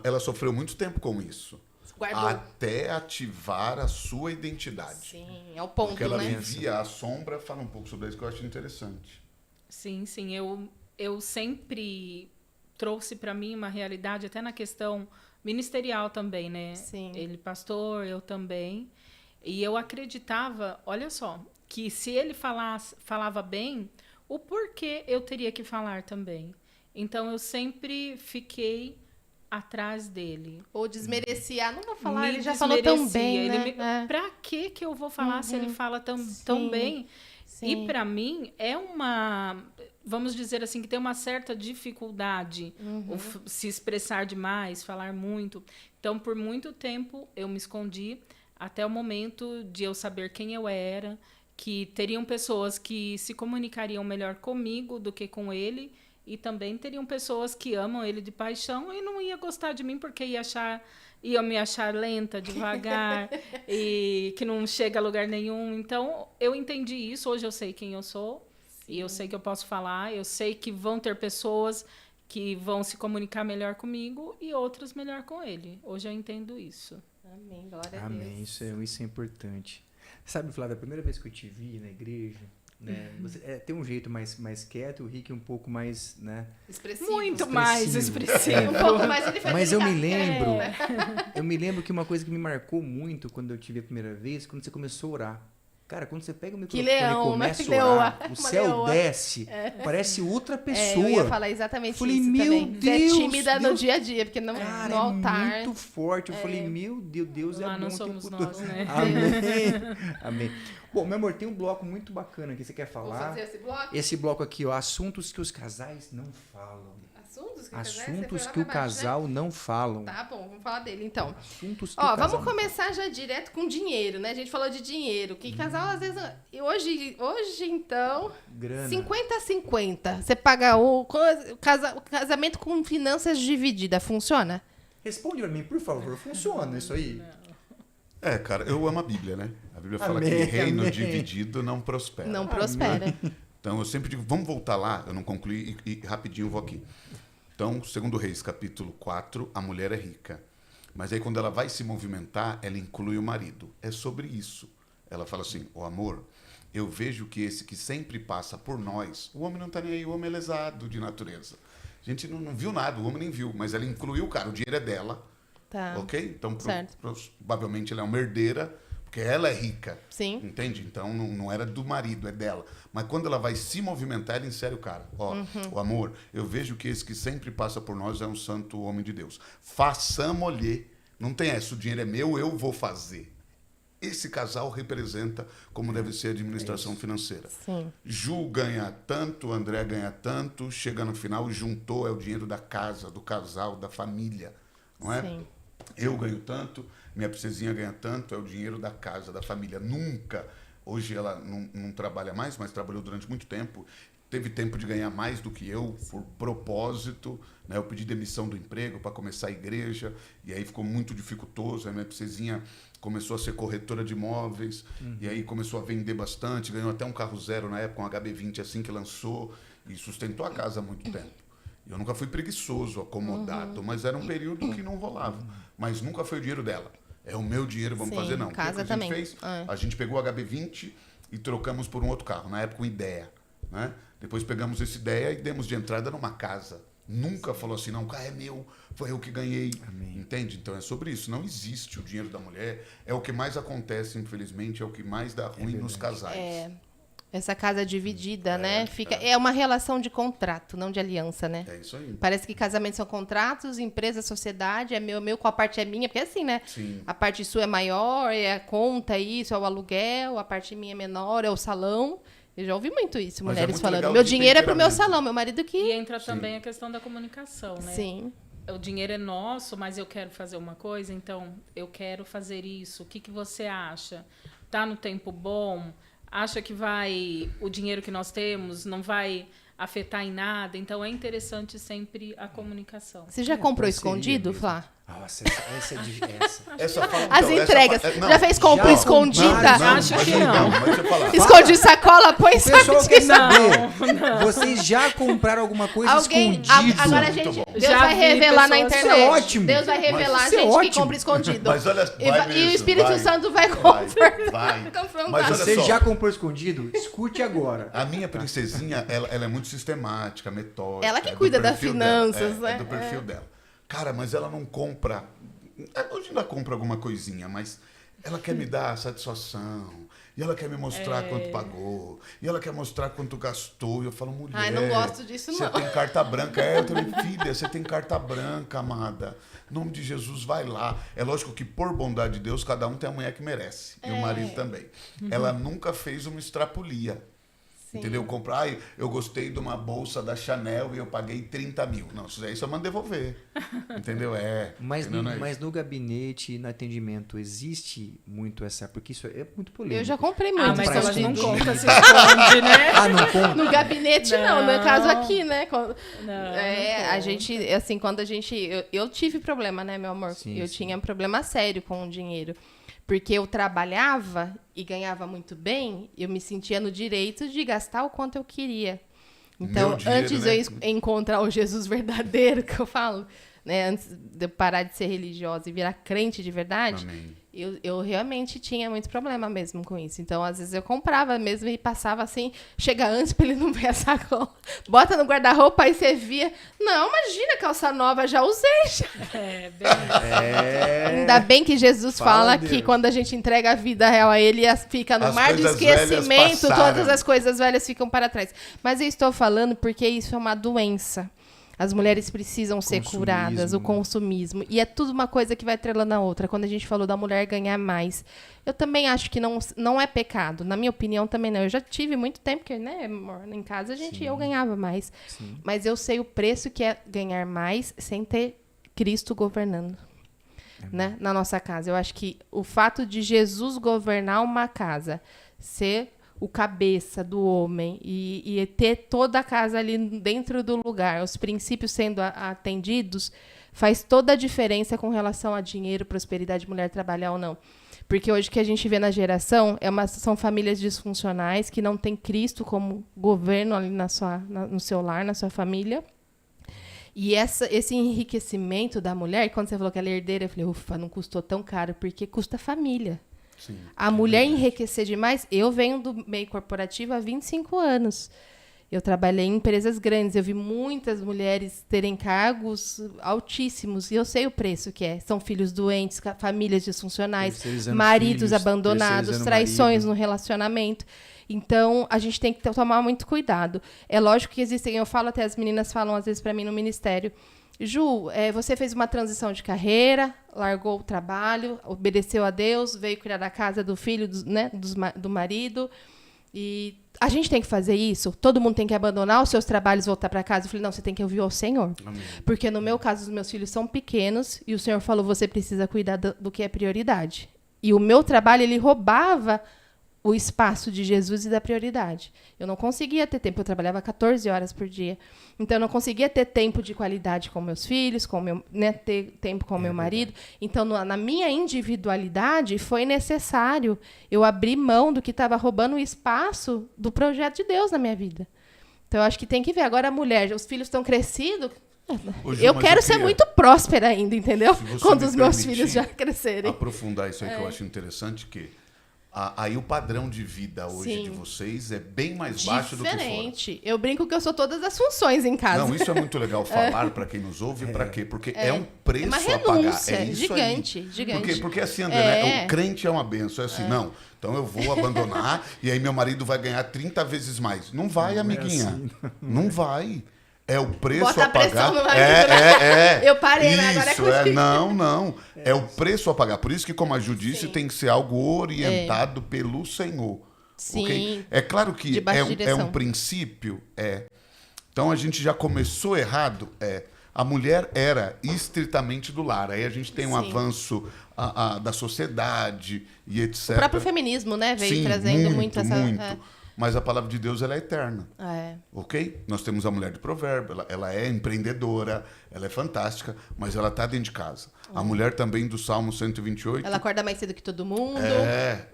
Ela sofreu muito tempo com isso. Guardou. Até ativar a sua identidade. Sim, é o ponto, Porque ela né? vivia a sombra. Fala um pouco sobre isso que eu acho interessante. Sim. Eu sempre trouxe para mim uma realidade, até na questão ministerial também, né? Sim. Ele pastor, eu também. E eu acreditava, olha só, que se ele falava bem, o porquê eu teria que falar também. Então, eu sempre fiquei atrás dele. Ou desmerecia, não vou falar, Me ele já falou tão desmerecia. bem, Ele né? Pra que eu vou falar se ele fala tão Sim. bem? Sim. E para mim é uma, vamos dizer assim, que tem uma certa dificuldade se expressar demais, falar muito. Então, por muito tempo eu me escondi até o momento de eu saber quem eu era, que teriam pessoas que se comunicariam melhor comigo do que com ele, e também teriam pessoas que amam ele de paixão e não ia gostar de mim porque ia me achar lenta, devagar e que não chega a lugar nenhum. Então, eu entendi isso. Hoje eu sei quem eu sou. Sim. E eu sei que eu posso falar. Eu sei que vão ter pessoas que vão se comunicar melhor comigo e outras melhor com ele. Hoje eu entendo isso. Amém, glória a Amém, Deus. isso é importante. Sabe, Flávia, a primeira vez que eu te vi na igreja, né? Você tem um jeito mais quieto, o Rick um pouco mais, né? Expressivo. Muito mais expressivo. Um pouco mais ele foi Mas eu me delicado. lembro, eu me lembro que uma coisa que me marcou muito quando eu te vi a primeira vez, quando você começou a orar. Cara, quando você pega o microfone leão, e começa né? a orar, Leoa. o Uma céu leoa. desce, parece outra pessoa. Eu ia falar exatamente Falei, isso meu também. Você é Deus, tímida no Deus. dia a dia, porque no Cara, altar... é muito forte. Eu falei, meu Deus, Deus é Lá bom. não o somos tempo nós, todo. né? Amém. Amém. Bom, meu amor, tem um bloco muito bacana que você quer Vou falar. fazer esse bloco? Esse bloco aqui, ó, assuntos que os casais não falam. Assuntos que, Assuntos você que foi o lá pra baixo, casal não falam. né? Tá bom, vamos falar dele então. Assuntos que Ó, o casal vamos não começar já direto com dinheiro, né? A gente falou de dinheiro. Que casal, às vezes... Hoje então... fala. Grana. 50-50. Você paga o casamento com finanças divididas. Funciona? Responde pra mim, por favor. Funciona isso aí? Cara, eu amo a Bíblia, né? A Bíblia fala Amém, que reino amém. dividido não prospera. Não prospera. Então, eu sempre digo, vamos voltar lá, eu não concluí e rapidinho vou aqui. Então, 2 Reis, capítulo 4, a mulher é rica. Mas aí, quando ela vai se movimentar, ela inclui o marido. É sobre isso. Ela fala assim, o amor, eu vejo que esse que sempre passa por nós, o homem não está nem aí, o homem é lesado de natureza. A gente não viu nada, o homem nem viu, mas ela incluiu o cara, o dinheiro é dela, Tá. ok? Então, Certo. provavelmente ela é uma herdeira, porque ela é rica. Sim. Entende? Então não era do marido, é dela. Mas quando ela vai se movimentar, ela insere o cara. Ó, o amor, eu vejo que esse que sempre passa por nós é um santo homem de Deus. Façamos-lhe. Não tem essa, o dinheiro é meu, eu vou fazer. Esse casal representa como deve ser a administração financeira. Sim. Ju ganha tanto, André ganha tanto, chega no final, juntou, é o dinheiro da casa, do casal, da família. Não é? Sim. Eu ganho tanto, minha princesinha ganha tanto, é o dinheiro da casa, da família. Nunca, hoje ela não trabalha mais, mas trabalhou durante muito tempo, teve tempo de ganhar mais do que eu, por propósito, né? Eu pedi demissão do emprego para começar a igreja, e aí ficou muito dificultoso, a minha princesinha começou a ser corretora de imóveis, e aí começou a vender bastante, ganhou até um carro zero na época, um HB20 assim que lançou, e sustentou a casa há muito tempo. Eu nunca fui preguiçoso, acomodado, mas era um período que não rolava. Mas nunca foi o dinheiro dela. É o meu dinheiro, vamos Sim, fazer não. casa O que a também. gente fez? A gente pegou o HB20 e trocamos por um outro carro. Na época, um Ideia. Né? Depois pegamos esse Ideia e demos de entrada numa casa. Nunca falou assim, não, o carro é meu, foi eu que ganhei. Amém. Entende? Então é sobre isso. Não existe o dinheiro da mulher. É o que mais acontece, infelizmente, é o que mais dá ruim nos casais. Essa casa dividida, né? É uma relação de contrato, não de aliança, né? É isso aí. Parece que casamentos são contratos, empresa, sociedade, é meu, qual parte é minha? Porque é assim, né? Sim. A parte sua é maior, é a conta, isso, é o aluguel, a parte minha é menor, é o salão. Eu já ouvi muito isso, Mas é mulheres muito falando. legal Meu de dinheiro é pro meu temperamento. salão, meu marido que... E entra também a questão da comunicação, né? Sim. O dinheiro é nosso, mas eu quero fazer uma coisa, então eu quero fazer isso. O que, que você acha? Tá no tempo bom? Acha que o dinheiro que nós temos não vai afetar em nada? Então é interessante sempre a comunicação. Você já comprou parceria escondido, mesmo. Flá? Nossa, essa é de essa. Essa fala- As então, essa entregas. fa- não, Já fez compra já escondida? compraram, Acho mas que não. Mas deixa eu falar. Esconde sacola, põe O pessoal quer sacola. saber. Vocês já compraram alguma coisa Alguém. escondida? Agora a Muito gente. bom. Deus Já vai vi revelar na pessoas- internet. Isso é ótimo. Deus vai revelar a Isso é gente que ótimo. compra escondido. Mas olha, E vai o mesmo, Espírito vai. Santo vai Vai. confrontar. Mas olha Você só. já comprou escondido? Escute agora. A minha princesinha, ela é muito sistemática, metódica. Ela que é do cuida das perfil finanças, dela, né? É do perfil dela. Cara, mas ela não compra... Hoje ainda compra alguma coisinha, mas ela quer me dar satisfação. E ela quer me mostrar quanto pagou. E ela quer mostrar quanto gastou. E eu falo, mulher... Ai, não gosto disso, Você não. tem carta branca. Eu também, filha, você tem carta branca, amada. Em nome de Jesus, vai lá. É lógico que, por bondade de Deus, cada um tem a mulher que merece. E o marido também. Ela nunca fez uma extrapolia. Sim. Entendeu? Comprar, eu gostei de uma bolsa da Chanel e eu paguei 30 mil. Não, isso aí só manda devolver. Entendeu? Mas, entendeu? no, Não é mas no gabinete, no atendimento, existe muito essa... Porque isso é muito polêmico. Eu já comprei muito. Ah, mas Pra elas não escondido. contam, se esconde, né? Ah, não conta? No gabinete, não. No meu caso aqui, né? Não, A gente, assim, quando a gente... Eu tive problema, né, meu amor? Sim, eu sim. tinha problema sério com o dinheiro. Porque eu trabalhava e ganhava muito bem, eu me sentia no direito de gastar o quanto eu queria. Então, Meu dinheiro, antes né? eu encontrar o Jesus verdadeiro, que eu falo, né, antes de eu parar de ser religiosa e virar crente de verdade, Amém. eu realmente tinha muito problema mesmo com isso. Então, às vezes, eu comprava mesmo e passava assim, chega antes pra ele não ver a sacola. Bota no guarda-roupa, aí você via. Não, imagina, calça nova, já usei. Bem... Ainda bem que Jesus fala Deus. que quando a gente entrega a vida real a ele, fica no As mar do coisas velhas esquecimento, passaram. todas as coisas velhas ficam para trás. Mas eu estou falando porque isso é uma doença. As mulheres precisam ser Consumismo, curadas, o né? consumismo. E é tudo uma coisa que vai atrelando a outra. Quando a gente falou da mulher ganhar mais, eu também acho que não é pecado. Na minha opinião, também não. Eu já tive muito tempo que, né, amor, em casa eu ganhava mais. Sim. Mas eu sei o preço que é ganhar mais sem ter Cristo governando, né, na nossa casa. Eu acho que o fato de Jesus governar uma casa, ser o cabeça do homem e ter toda a casa ali dentro do lugar, os princípios sendo atendidos, faz toda a diferença com relação a dinheiro, prosperidade, mulher trabalhar ou não. Porque hoje o que a gente vê na geração são famílias disfuncionais que não têm Cristo como governo ali no seu lar, na sua família. E esse enriquecimento da mulher, quando você falou que ela é herdeira, eu falei, ufa, não custou tão caro, porque custa família. Sim. A mulher enriquecer demais. Eu venho do meio corporativo há 25 anos. Eu trabalhei em empresas grandes. Eu vi muitas mulheres terem cargos altíssimos. E eu sei o preço que é. São filhos doentes, famílias disfuncionais, Terceirizando maridos filhos, abandonados, terceirizando traições marido. no relacionamento. Então, a gente tem que tomar muito cuidado. É lógico que existem... Eu falo até, as meninas falam às vezes para mim no ministério... Ju, você fez uma transição de carreira, largou o trabalho, obedeceu a Deus, veio cuidar da casa, do filho, do marido. E a gente tem que fazer isso? Todo mundo tem que abandonar os seus trabalhos e voltar para casa? Eu falei, não, você tem que ouvir o Senhor. Amém. Porque no meu caso, os meus filhos são pequenos e o Senhor falou, você precisa cuidar do que é prioridade. E o meu trabalho, ele roubava o espaço de Jesus e da prioridade. Eu não conseguia ter tempo, eu trabalhava 14 horas por dia. Então, eu não conseguia ter tempo de qualidade com meus filhos, ter tempo com meu marido. Então, na minha individualidade, foi necessário eu abrir mão do que estava roubando o espaço do projeto de Deus na minha vida. Então, eu acho que tem que ver. Agora, a mulher, os filhos estão crescidos, Ô, Ju, eu mas quero ser queria, muito próspera ainda, entendeu? se você Quando me os meus permitir, filhos já crescerem. aprofundar isso aí que eu acho interessante, que aí o padrão de vida hoje Sim. de vocês é bem mais baixo do que fora. Diferente. Eu brinco que eu sou todas as funções em casa. Não, isso é muito legal falar para quem nos ouve, para quê? Porque é um preço uma a pagar. renúncia É isso gigante, aí. gigante. Porque assim, André, né? O crente é uma benção. É assim, não, então eu vou abandonar e aí meu marido vai ganhar 30 vezes mais. Não vai, amiguinha. assim. Não vai. É o preço Bota a pagar. pressão no marido, né? Eu parei, né? Agora é Isso, contigo. não. É o preço a pagar. Por isso que, como a Ju disse, tem que ser algo orientado pelo Senhor. Sim. Ok? É claro que Debaixo de é direção. um princípio, Então a gente já começou errado, A mulher era estritamente do lar. Aí a gente tem um Sim. avanço da sociedade e etc. O próprio feminismo, né? Veio Sim, trazendo muito essa... Mas a palavra de Deus, ela é eterna. É. Ok? Nós temos a mulher de provérbio, ela é empreendedora, ela é fantástica, mas ela está dentro de casa. A mulher também do Salmo 128... Ela acorda mais cedo que todo mundo,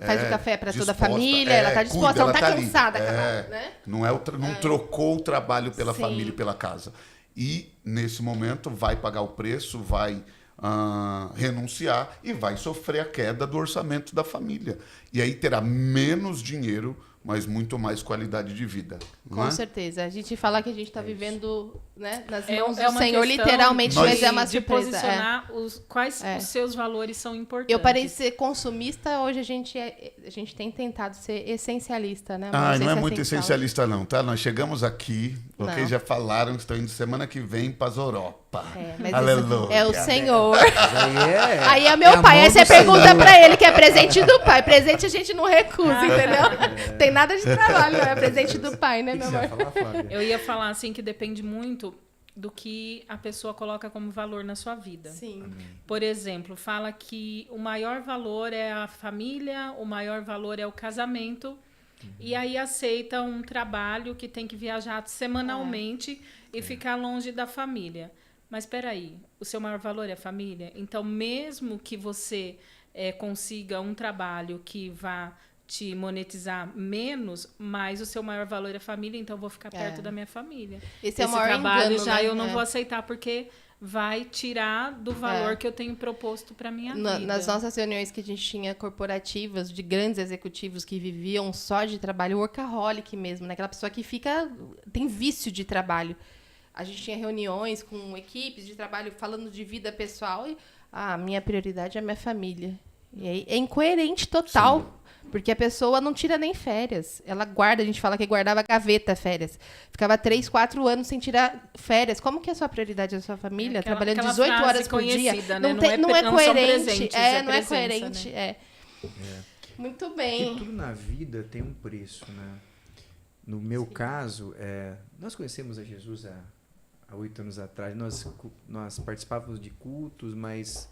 faz o é, café para toda a disposta, família, ela está disposta, cuida, ela não está ali. cansada, né? Não, não trocou o trabalho pela Sim. família e pela casa. E, nesse momento, vai pagar o preço, vai renunciar e vai sofrer a queda do orçamento da família. E aí terá menos dinheiro, mas muito mais qualidade de vida. Não Com é? certeza. A gente fala que a gente está vivendo, né, nas É mãos uma do Senhor, questão literalmente, mas é uma de surpresa. posicionar quais os seus valores são importantes. Eu parei de ser consumista, hoje a gente tem tentado ser essencialista, né? Mas Não sei é se muito assim que essencialista não, tá? Nós chegamos aqui, ok? Não. Já falaram que estão indo semana que vem para as Europa. Mas Aleluia. isso é o Senhor. Aí Aí é meu a pai. mão Aí você do pergunta Senhor. pra ele que é presente do pai. Presente a gente não recusa, entendeu? Tem nada de trabalho, é presente do pai, né, O que meu você vai amor? falar, Flávia? Eu ia falar assim que depende muito do que a pessoa coloca como valor na sua vida. Sim. Por exemplo, fala que o maior valor é a família, o maior valor é o casamento, e aí aceita um trabalho que tem que viajar semanalmente e ficar longe da família. Mas espera aí, o seu maior valor é a família? Então, mesmo que você consiga um trabalho que vá te monetizar menos, mas o seu maior valor é a família, então eu vou ficar perto da minha família. Esse é o maior trabalho engano, já né? eu não vou aceitar, porque vai tirar do valor que eu tenho proposto para minha vida. Nas nossas reuniões que a gente tinha corporativas de grandes executivos que viviam só de trabalho, workaholic mesmo, né? Aquela pessoa que tem vício de trabalho. A gente tinha reuniões com equipes de trabalho falando de vida pessoal e a minha prioridade é a minha família. E aí é incoerente total. Sim. Porque a pessoa não tira nem férias. Ela guarda, a gente fala que guardava gaveta férias. Ficava 3, 4 anos sem tirar férias. Como que é a sua prioridade da sua família? Trabalhando 18 horas por dia. Né? Não é coerente. Não é presença, coerente. Né? Muito bem. E tudo na vida tem um preço, né? No meu caso, nós conhecemos a Jesus há 8 anos atrás. Nós participávamos de cultos, mas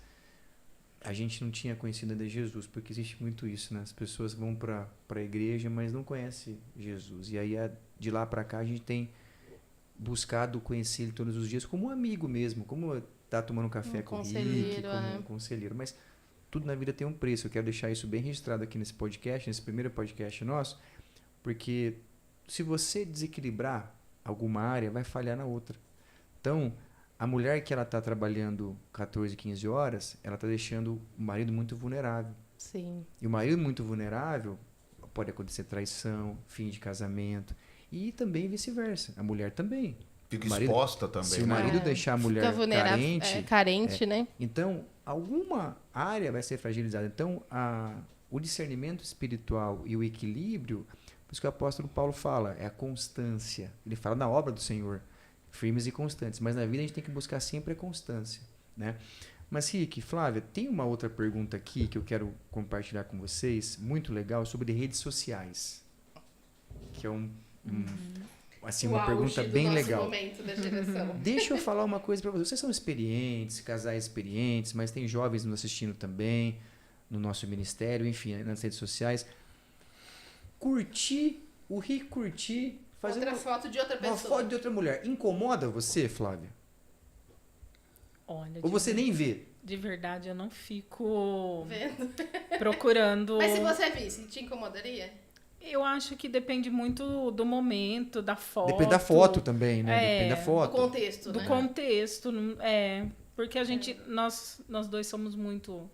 a gente não tinha conhecido ainda Jesus, porque existe muito isso, né? As pessoas vão para a igreja, mas não conhecem Jesus. E aí, de lá para cá, a gente tem buscado conhecer ele todos os dias como um amigo mesmo, como tá tomando um café com o Rick, como um conselheiro. Mas tudo na vida tem um preço. Eu quero deixar isso bem registrado aqui nesse podcast, nesse primeiro podcast nosso, porque se você desequilibrar alguma área, vai falhar na outra. Então, a mulher que ela está trabalhando 14, 15 horas, ela está deixando o marido muito vulnerável. Sim. E o marido muito vulnerável, pode acontecer traição, fim de casamento. E também vice-versa. A mulher também. Fica exposta também. Se o marido deixar a mulher carente, né? Então, alguma área vai ser fragilizada. Então, o discernimento espiritual e o equilíbrio, por isso que o apóstolo Paulo fala, é a constância. Ele fala na obra do Senhor. Firmes e constantes, mas na vida a gente tem que buscar sempre a constância, né? Mas Rick, Flávia, tem uma outra pergunta aqui que eu quero compartilhar com vocês, muito legal, sobre redes sociais, que é uma pergunta bem legal. Momento da geração. Deixa eu falar uma coisa para vocês. Vocês são experientes, casais experientes, mas tem jovens nos assistindo também, no nosso ministério, enfim, nas redes sociais. O Rick curtir outra foto de outra pessoa. Uma foto de outra mulher. Incomoda você, Flávia? Olha, ou você nem vê? De verdade, eu não fico vendo, procurando. Mas se você visse, te incomodaria? Eu acho que depende muito do momento, da foto. Depende da foto também, né? Depende da foto. Do contexto, né? Do contexto, porque a gente, nós dois somos muito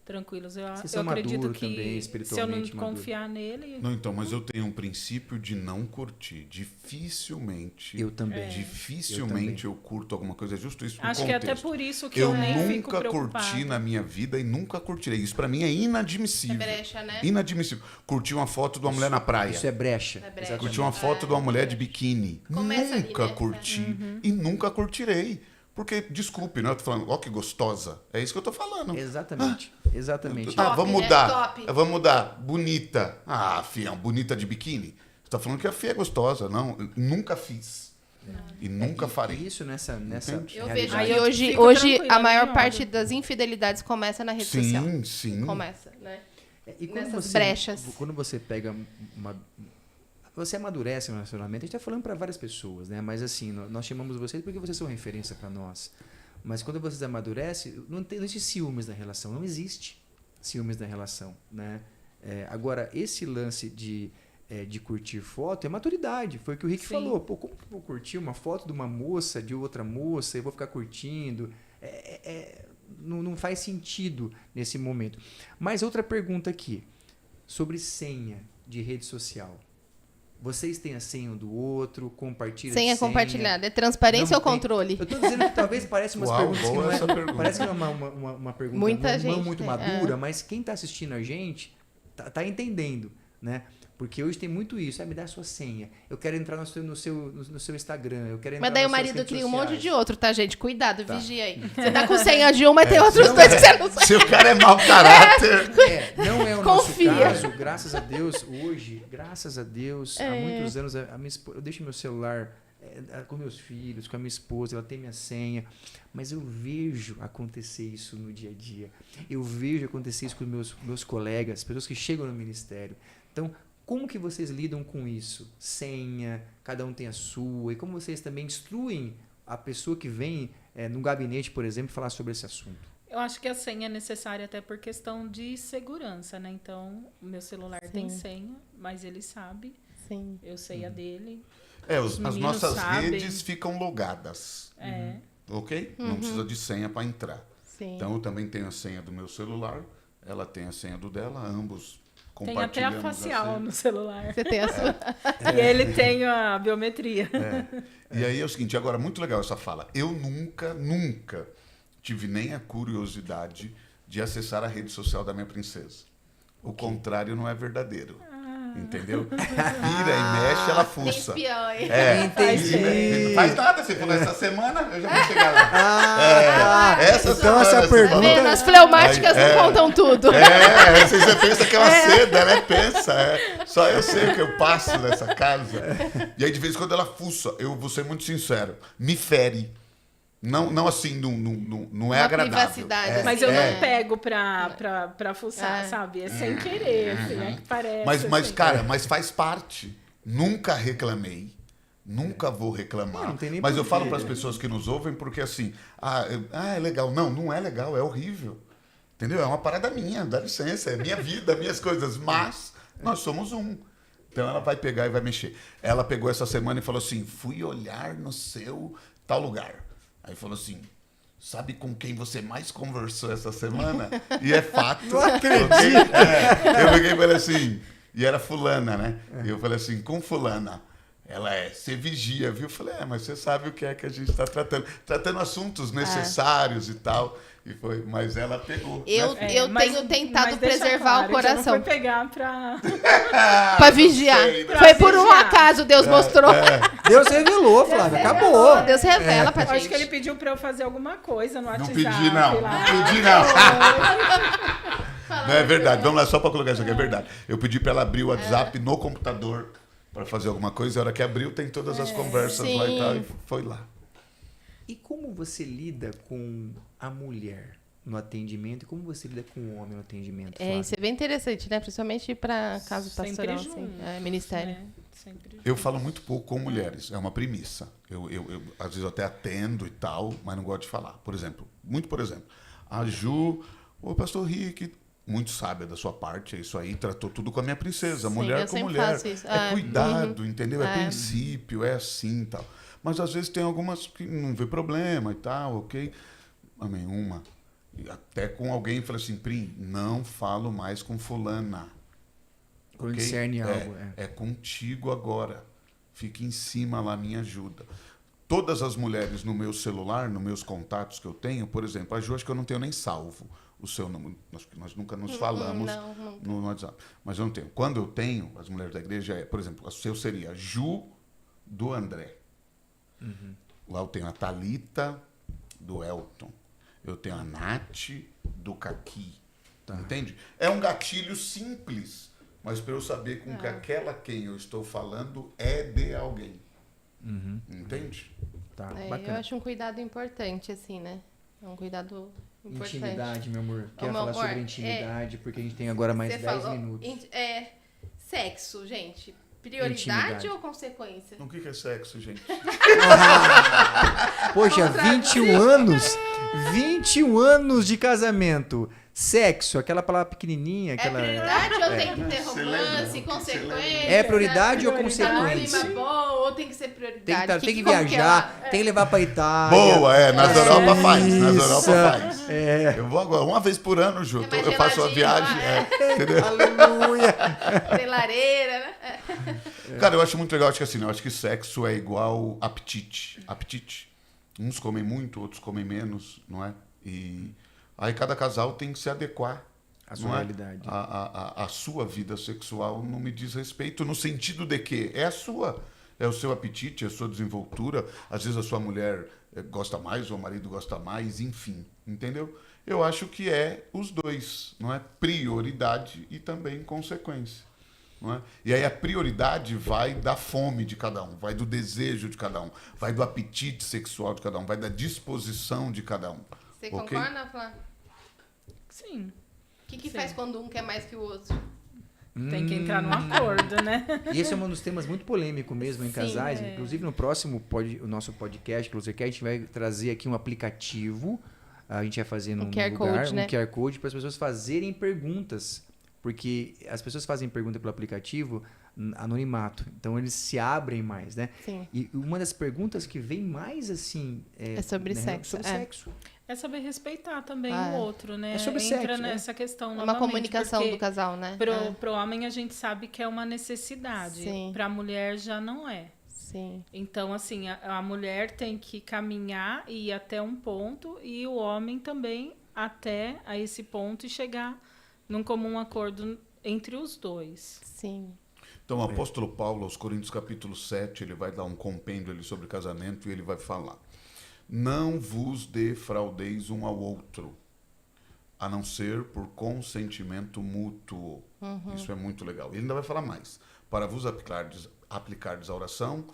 tranquilos. Eu acredito que também, se eu não confiar nele... Não, então, mas eu tenho um princípio de não curtir. Dificilmente. Eu também. Dificilmente eu curto alguma coisa. É justo isso. Acho que é até por isso que eu nem fico preocupado. Eu nunca curti na minha vida e nunca curtirei. Isso pra mim é inadmissível. É brecha, né? Inadmissível. Curtir uma foto de uma mulher na praia. Isso é brecha. Curtir uma foto de uma mulher de biquíni. Começa nunca ali, né? curti e nunca curtirei. Porque, desculpe, né? Eu tô falando, ó, que gostosa. É isso que eu tô falando. Exatamente. Exatamente. Vamos mudar. Vamos mudar. Bonita. Filha, bonita de biquíni. Você tá falando que a filha é gostosa. Não, eu nunca fiz. E nunca farei. Isso nessa eu vejo que hoje a maior parte das infidelidades começa na rede social. Sim. Começa, né? E nessas brechas. Quando você pega você amadurece no relacionamento, a gente está falando para várias pessoas, né? Mas assim, nós chamamos vocês porque vocês são referência para nós. Mas quando vocês amadurecem, não existe ciúmes na relação, não existe ciúmes na relação, né? Agora, esse lance de curtir foto é maturidade, foi o que o Rick falou. Pô, como que eu vou curtir uma foto de uma moça, de outra moça, e vou ficar curtindo? Não faz sentido nesse momento. Mas outra pergunta aqui, sobre senha de rede social. Vocês têm a senha um do outro, compartilham senha compartilhada. É transparência ou controle? Eu estou dizendo que talvez pareça umas perguntas que não é... Parece que é uma pergunta não muito madura, mas quem está assistindo a gente tá entendendo, né? Porque hoje tem muito isso. Me dá a sua senha. Eu quero entrar no seu Instagram. Eu quero entrar. Mas daí o marido cria um monte de outro, tá, gente? Cuidado, vigia aí. Você tá com senha de um, mas tem outros dois que você não sabe. Se o cara é mau caráter. Não é o nosso caso. Graças a Deus, hoje, há muitos anos, a minha esposa, eu deixo meu celular com meus filhos, com a minha esposa, ela tem minha senha. Mas eu vejo acontecer isso no dia a dia. Eu vejo acontecer isso com meus colegas, pessoas que chegam no ministério. Então, como que vocês lidam com isso? Senha, cada um tem a sua. E como vocês também instruem a pessoa que vem num gabinete, por exemplo, falar sobre esse assunto? Eu acho que a senha é necessária até por questão de segurança, né? Então, o meu celular tem senha, mas ele sabe. Sim. Eu sei a dele. As nossas redes ficam logadas. ok? Não precisa de senha para entrar. Sim. Então, eu também tenho a senha do meu celular, ela tem a senha do dela, ambos Tem até a compartilhamos facial senha. no celular. Você tem a sua. E ele tem a biometria. E aí é o seguinte, agora, muito legal essa fala. Eu nunca tive nem a curiosidade de acessar a rede social da minha princesa. O contrário não é verdadeiro. Entendeu? Vira e mexe, ela Tem fuça. espião, hein? Não faz nada. Se for essa semana, eu já vou chegar lá. Ah, tá. Essa Então essa semana, pergunta- Tá vendo? As fleumáticas não contam tudo. Você pensa que é uma seda, né? Pensa. Só eu sei o que eu passo nessa casa. E aí, de vez em quando, ela fuça. Eu vou ser muito sincero. Me fere. Não assim, não é Uma agradável. privacidade, assim, Mas eu É. não pego pra fuçar, sabe? É sem querer, assim, é que parece. Mas assim. cara, mas faz parte. Nunca reclamei. Nunca vou reclamar. Não tem nem Mas eu porquê, falo para as né? pessoas que nos ouvem porque assim, é legal. Não é legal, é horrível. Entendeu? É uma parada minha, dá licença, é minha vida, minhas coisas. Mas nós somos um. Então ela vai pegar e vai mexer. Ela pegou essa semana e falou assim: fui olhar no seu tal lugar. Aí falou assim: sabe com quem você mais conversou essa semana? E é fato. Não acredito. Eu peguei e falei assim, e era fulana, né? E eu falei assim, com fulana. Ela você vigia, viu? Eu falei, mas você sabe o que é que a gente está tratando. Tratando assuntos necessários e tal. E foi, mas ela pegou. Eu né? tenho tentado mas deixa preservar claro o que coração. Eu não fui pegar pra... Pra vigiar. sei, né? Foi por um vigiar. acaso, Deus mostrou. Deus revelou, Flávia. Acabou. Deus revela pra Eu acho gente. que ele pediu pra eu fazer alguma coisa no Não WhatsApp. pedi, não. lá. Não pedi, não. Não é verdade. Vamos lá, só para colocar isso aqui. É verdade. Eu pedi para ela abrir o WhatsApp no computador para fazer alguma coisa. A hora que abriu, tem todas as conversas lá e tal. E foi lá. E como você lida com a mulher no atendimento e como você lida com o homem no atendimento, Flávia? Isso é bem interessante, né? Principalmente para caso Sempre pastoral, junto, assim. Ministério. né? Sempre Eu falo muito pouco com mulheres, é uma premissa. Eu às vezes eu até atendo e tal, mas não gosto de falar. Por exemplo, a Ju, o pastor Rick, muito sábia da sua parte, é isso aí, tratou tudo com a minha princesa, Sim, mulher eu com sempre mulher. faço isso. É cuidado, entendeu? É É. princípio, é assim e tal. Mas às vezes tem algumas que não vê problema e tal, ok? Amém, uma. E até com alguém, falei assim, Prim, não falo mais com fulana. Quando Ok? discerne algo. É contigo agora. Fica em cima lá, me ajuda. Todas as mulheres no meu celular, nos meus contatos que eu tenho, por exemplo, a Ju, acho que eu não tenho nem salvo o seu número. Nós nunca nos falamos não, nunca. no WhatsApp. Mas eu não tenho. Quando eu tenho, as mulheres da igreja, por exemplo, o seu seria Ju do André. Lá eu tenho a Thalita do Elton. Eu tenho a Nath do Caqui. Entende? É um gatilho simples, mas para eu saber com que aquela quem eu estou falando é de alguém. Entende? Tá, Eu bacana. acho um cuidado importante, assim, né? É um cuidado importante. Intimidade, meu amor. Quer meu falar amor, sobre intimidade, porque a gente tem agora mais Você 10 falou, minutos. Sexo, gente. Prioridade Intimidade. ou consequência? O que é sexo, gente? Poxa, 21 anos! 21 anos de casamento. Sexo, aquela palavra pequenininha, aquela... É prioridade ou tem que ter Você lembra? romance, Você consequência? É prioridade ou Tá no consequência? clima bom ou tem que ser prioridade? Tem que como é viajar, lá? tem que levar pra Itália. Boa, nas Europa faz. Nas Isso. Europa faz. É. Eu vou agora, uma vez por ano, Ju. É mais Eu faço uma geladinho viagem. lá, Entendeu? Aleluia! Tem lareira, né? Cara, eu acho muito legal, acho que assim, eu acho que sexo é igual apetite. Apetite. Uns comem muito, outros comem menos, não é? E aí cada casal tem que se adequar. A sua não é? realidade. A sua vida sexual não me diz respeito, no sentido de que é a sua. É o seu apetite, é a sua desenvoltura. Às vezes a sua mulher gosta mais, ou o marido gosta mais, enfim. Entendeu? Eu acho que é os dois, não é? Prioridade e também consequência. Não é? E aí a prioridade vai da fome de cada um, vai do desejo de cada um, vai do apetite sexual de cada um, vai da disposição de cada um. Você Ok? concorda, Flávia? Sim. O que Sim. faz quando um quer mais que o outro? Tem que entrar num acordo, né? E esse é um dos temas muito polêmicos mesmo em Sim, casais. Inclusive, no próximo o nosso podcast, Closercast, a gente vai trazer aqui um aplicativo. A gente vai fazer num QR lugar, Code, né? um QR Code para as pessoas fazerem perguntas. porque as pessoas fazem pergunta pelo aplicativo anonimato, então eles se abrem mais, né? Sim. E uma das perguntas que vem mais assim É sobre né, sexo. sobre sexo. É saber respeitar também Ah, o outro, né? É sobre Entra sexo, nessa questão É uma novamente, comunicação porque do casal, né? Pro homem a gente sabe que é uma necessidade. Sim. Pra mulher já não é. Sim. Então, assim, a mulher tem que caminhar e ir até um ponto e o homem também até a esse ponto e chegar num comum acordo entre os dois. Sim. Então, o apóstolo Paulo, aos Coríntios capítulo 7, ele vai dar um compêndio ali sobre casamento e ele vai falar: não vos defraudeis um ao outro, a não ser por consentimento mútuo. Isso é muito legal. Ele ainda vai falar mais. Para vos aplicardes a oração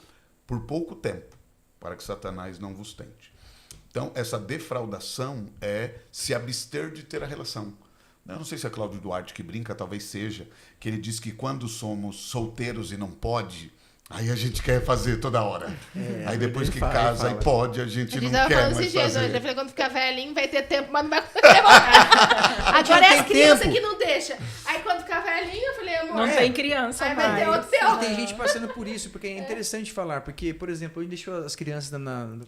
por pouco tempo, para que Satanás não vos tente. Então, essa defraudação é se abster de ter a relação. Eu não sei se é Cláudio Duarte que brinca, talvez seja, que ele diz que quando somos solteiros e não pode, aí a gente quer fazer toda hora. Aí depois que casa e pode, a gente não quer mais fazer. Eu falei, quando ficar velhinho vai ter tempo, mas não vai acontecer. Agora é as crianças que não deixam. Aí quando ficar velhinho, eu falei, amor... Não tem criança aí mais. vai ter outro E pior. tem gente passando por isso, porque é interessante falar, porque, por exemplo, a gente deixou as crianças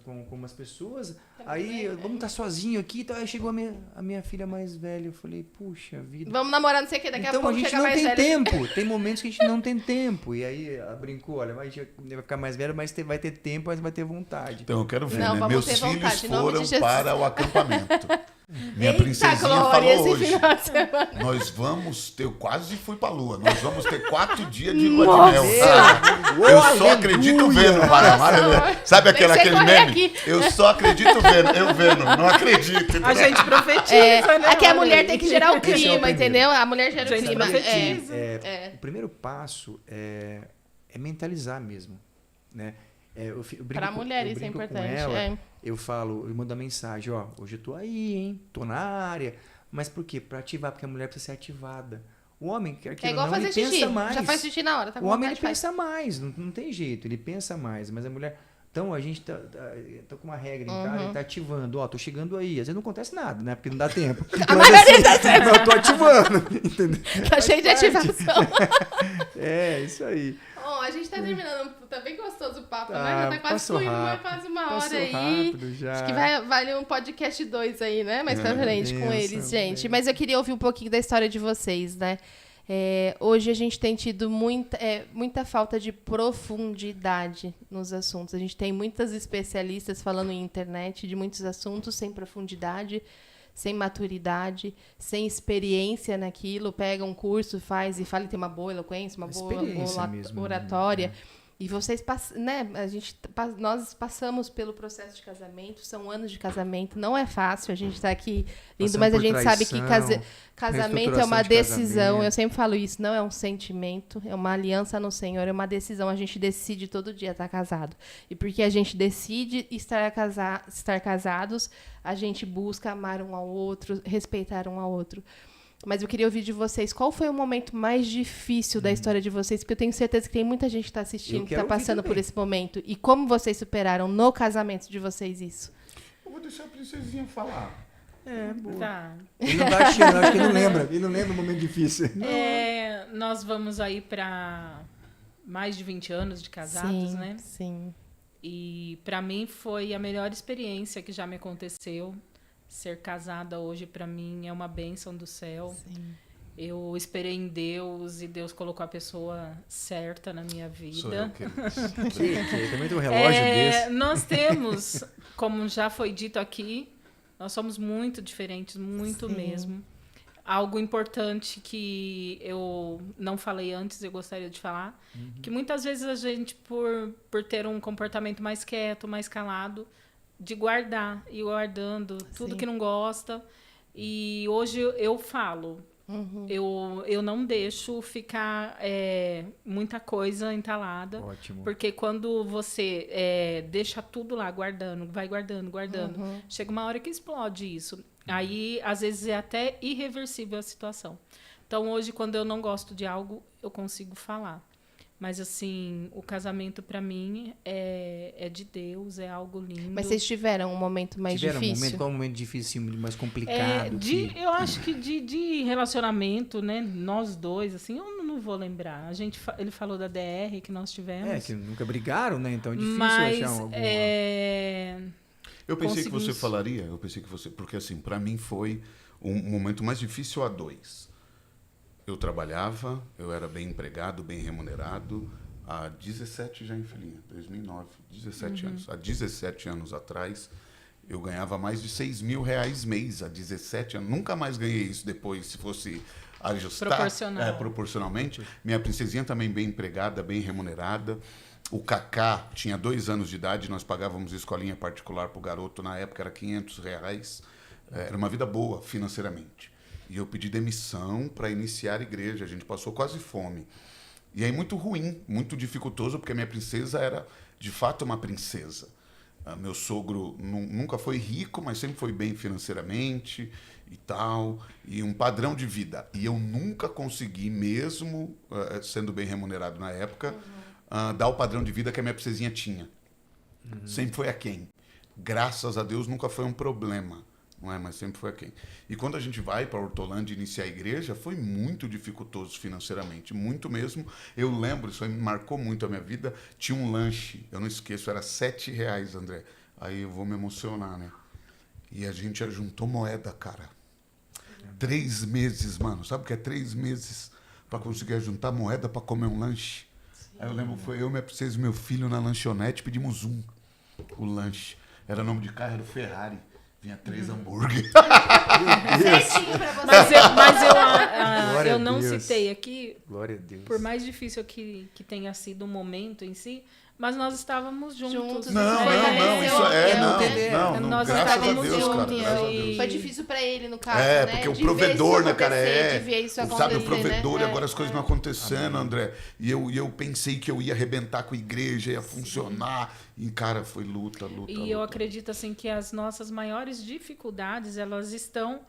com umas pessoas, aí vamos estar sozinho aqui, então aí chegou a minha filha mais velha, eu falei, puxa vida. Vamos namorar, não sei o que, daqui a Então pouco a gente chega não mais tem velho. tempo, tem momentos que a gente não tem tempo, e aí ela brincou, olha, vai ficar mais velho, mas vai ter tempo, mas vai ter vontade. Então eu quero ver, Não, né? vamos Meus ter filhos vontade, em nome de foram Jesus. para o acampamento. Minha Eita, princesinha glória, falou esse hoje, final de semana. nós vamos ter, eu quase fui pra lua, nós vamos ter 4 dias de lua de mel. Eu só acredito vendo, Mara. Sabe Tem que aquele correr meme? aqui. Eu só acredito vendo, eu vendo, não acredito. A gente profetiza, né? Aqui a Olha mulher aí. tem que gerar o Esse é o clima, primeiro. entendeu? A mulher gera o Gente, clima. profetiza. O primeiro passo é mentalizar mesmo, né? Eu brinco Pra com- mulher eu isso é brinco com importante. ela, eu falo, eu mando a mensagem, ó, hoje eu tô aí, hein? Tô na área. Mas por quê? Pra ativar, porque a mulher precisa ser ativada. O homem, quer que É igual não, fazer ele xixi. pensa mais. Já faz xixi na hora, tá com O homem, ele vontade, faz. pensa mais, não tem jeito, ele pensa mais. Mas a mulher... Então, a gente tá com uma regra em casa, ele tá ativando. Ó, tô chegando aí. Às vezes não acontece nada, né? Porque não dá tempo. A maioria das Mas eu tô ativando, entendeu? Tá cheio de ativação. É, isso aí. Bom, a gente tá terminando. Tá bem gostoso o papo, né? Tá, Já tá quase passou fluindo, rápido. quase uma hora Passou aí. rápido já. Acho que vale um podcast 2 aí, né? Mais pra frente com benção, eles, gente. benção. Mas eu queria ouvir um pouquinho da história de vocês, né? Hoje a gente tem tido muita falta de profundidade nos assuntos. A gente tem muitas especialistas falando em internet de muitos assuntos sem profundidade, sem maturidade, sem experiência naquilo. Pega um curso, faz e fala e tem uma boa eloquência, uma boa Experiência mesmo, oratória. E vocês né? Nós passamos pelo processo de casamento, são anos de casamento, não é fácil, a gente está aqui lindo, Passamos mas a por gente sabe que traição, casamento é uma reestruturação de decisão. casamento. Eu sempre falo isso, não é um sentimento, é uma aliança no Senhor, é uma decisão. A gente decide todo dia estar casado. E porque a gente decide estar casados, a gente busca amar um ao outro, respeitar um ao outro. Mas eu queria ouvir de vocês, qual foi o momento mais difícil da história de vocês? Porque eu tenho certeza que tem muita gente que está assistindo, Eu que está quero ouvir passando por também. esse momento. E como vocês superaram no casamento de vocês isso? Eu vou deixar a princesinha falar. Boa. Tá. Ele não tá achando, acho que ele não lembra. Ele não lembra o momento difícil. Nós vamos aí para mais de 20 anos de casados, sim, né? Sim. E para mim foi a melhor experiência que já me aconteceu. Ser casada hoje para mim é uma bênção do céu. Sim. Eu esperei em Deus e Deus colocou a pessoa certa na minha Sou eu, vida. querido. Também tem um relógio desse. Nós temos, como já foi dito aqui, nós somos muito diferentes, muito Sim. mesmo. Algo importante que eu não falei antes, eu gostaria de falar, que muitas vezes a gente, por ter um comportamento mais quieto, mais calado, de guardar, e guardando tudo Sim. que não gosta. E hoje eu falo, eu não deixo ficar muita coisa entalada. Ótimo. Porque quando você deixa tudo lá guardando, vai guardando, chega uma hora que explode isso. Aí, às vezes, é até irreversível a situação. Então, hoje, quando eu não gosto de algo, eu consigo falar. Mas, assim, o casamento, para mim, é de Deus, é algo lindo. Mas vocês tiveram um momento mais difícil? Qual momento difícil, mais complicado? Eu acho que de relacionamento, né? Nós dois, assim, eu não vou lembrar. Ele falou da DR que nós tivemos. Que nunca brigaram, né? Então é difícil mas, achar alguma... Eu pensei que você falaria, porque assim, para mim foi um momento mais difícil a dois. Eu trabalhava, eu era bem empregado, bem remunerado, há 17 já em Filhinha, 2009, 17 anos. Há 17 anos atrás, eu ganhava mais de R$6.000 mês, há 17 anos. Nunca mais ganhei isso depois, se fosse ajustar proporcionalmente. Minha princesinha também bem empregada, bem remunerada. O Cacá tinha 2 anos de idade, nós pagávamos escolinha particular para o garoto, na época era R$500. Era uma vida boa financeiramente. E eu pedi demissão para iniciar a igreja, a gente passou quase fome. E aí muito ruim, muito dificultoso, porque a minha princesa era, de fato, uma princesa. Meu sogro nunca foi rico, mas sempre foi bem financeiramente e tal, e um padrão de vida. E eu nunca consegui, mesmo sendo bem remunerado na época, dar o padrão de vida que a minha princesinha tinha. Sempre foi aquém. Graças a Deus nunca foi um problema, não é? Mas sempre foi aquém. E quando a gente vai para Hortolândia iniciar a igreja, foi muito dificultoso financeiramente, muito mesmo. Eu lembro, isso aí me marcou muito a minha vida, tinha um lanche, eu não esqueço, era R$7, André. Aí eu vou me emocionar, né? E a gente juntou moeda, cara. 3 meses, mano. Sabe o que é 3 meses para conseguir juntar moeda para comer um lanche? Aí eu lembro, foi eu, minha princesa e meu filho na lanchonete, pedimos o lanche. Era nome de carro, era o Ferrari. Vinha 3 hambúrguer. Certinho pra você. Mas eu não citei aqui, Glória a Deus. por mais difícil que tenha sido o momento em si, mas nós estávamos juntos. Não, Nós graças a estávamos Deus, cara. juntos. Graças a Deus. Foi difícil pra ele, no caso, né? Porque o De provedor, ver né, isso cara, acontecer, de ver isso sabe, acontecer, o provedor, né? e agora as coisas não acontecendo, André. E eu pensei que eu ia arrebentar com a igreja, ia funcionar. E, cara, foi luta. E eu acredito, assim, que as nossas maiores dificuldades, elas estão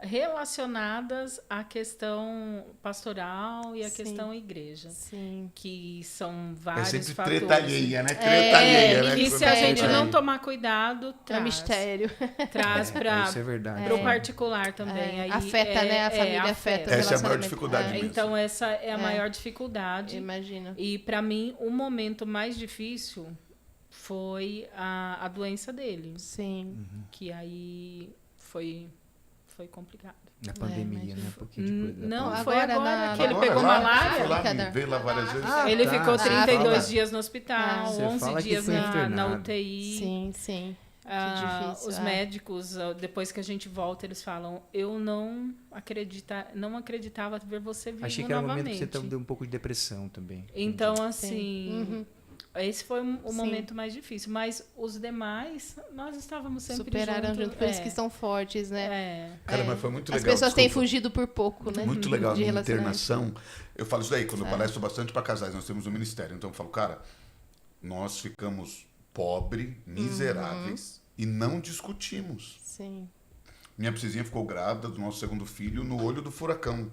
relacionadas à questão pastoral e à questão igreja. Sim. Que são vários sempre fatores. treta alheia, né? Treta alheia, né? E se a gente não tomar cuidado, É um mistério. traz para Isso é verdade. o particular também. Aí Afeta, né? A família afeta o Essa é a maior relacionamento. dificuldade mesmo. Então, essa é a maior dificuldade. Imagino. E, para mim, o momento mais difícil foi a doença dele. Sim. Que aí foi complicado. Na pandemia, né? Um pouquinho de coisa. Não, Agora, foi agora que ele Agora, pegou lá, malária. veio lá várias vezes. Ele ficou 32 fala. dias no hospital, Você 11 fala que dias foi na internado. UTI. Sim. Que difícil. Os médicos, depois que a gente volta, eles falam: eu não acreditava ver você vivo Achei que era um momento novamente. que você deu um pouco de depressão também. Então, assim, esse foi o Sim. momento mais difícil. Mas os demais, nós estávamos sempre Superaram junto, por isso que é. estão fortes, né? Cara, mas foi muito As legal. pessoas têm desculpa. fugido por pouco, né? Muito legal de na relacionamento. internação. Eu falo isso daí, quando eu palestro bastante para casais, nós temos um ministério. Então eu falo, cara, nós ficamos pobres, miseráveis e não discutimos. Sim. Minha princesinha ficou grávida do nosso segundo filho no olho do furacão.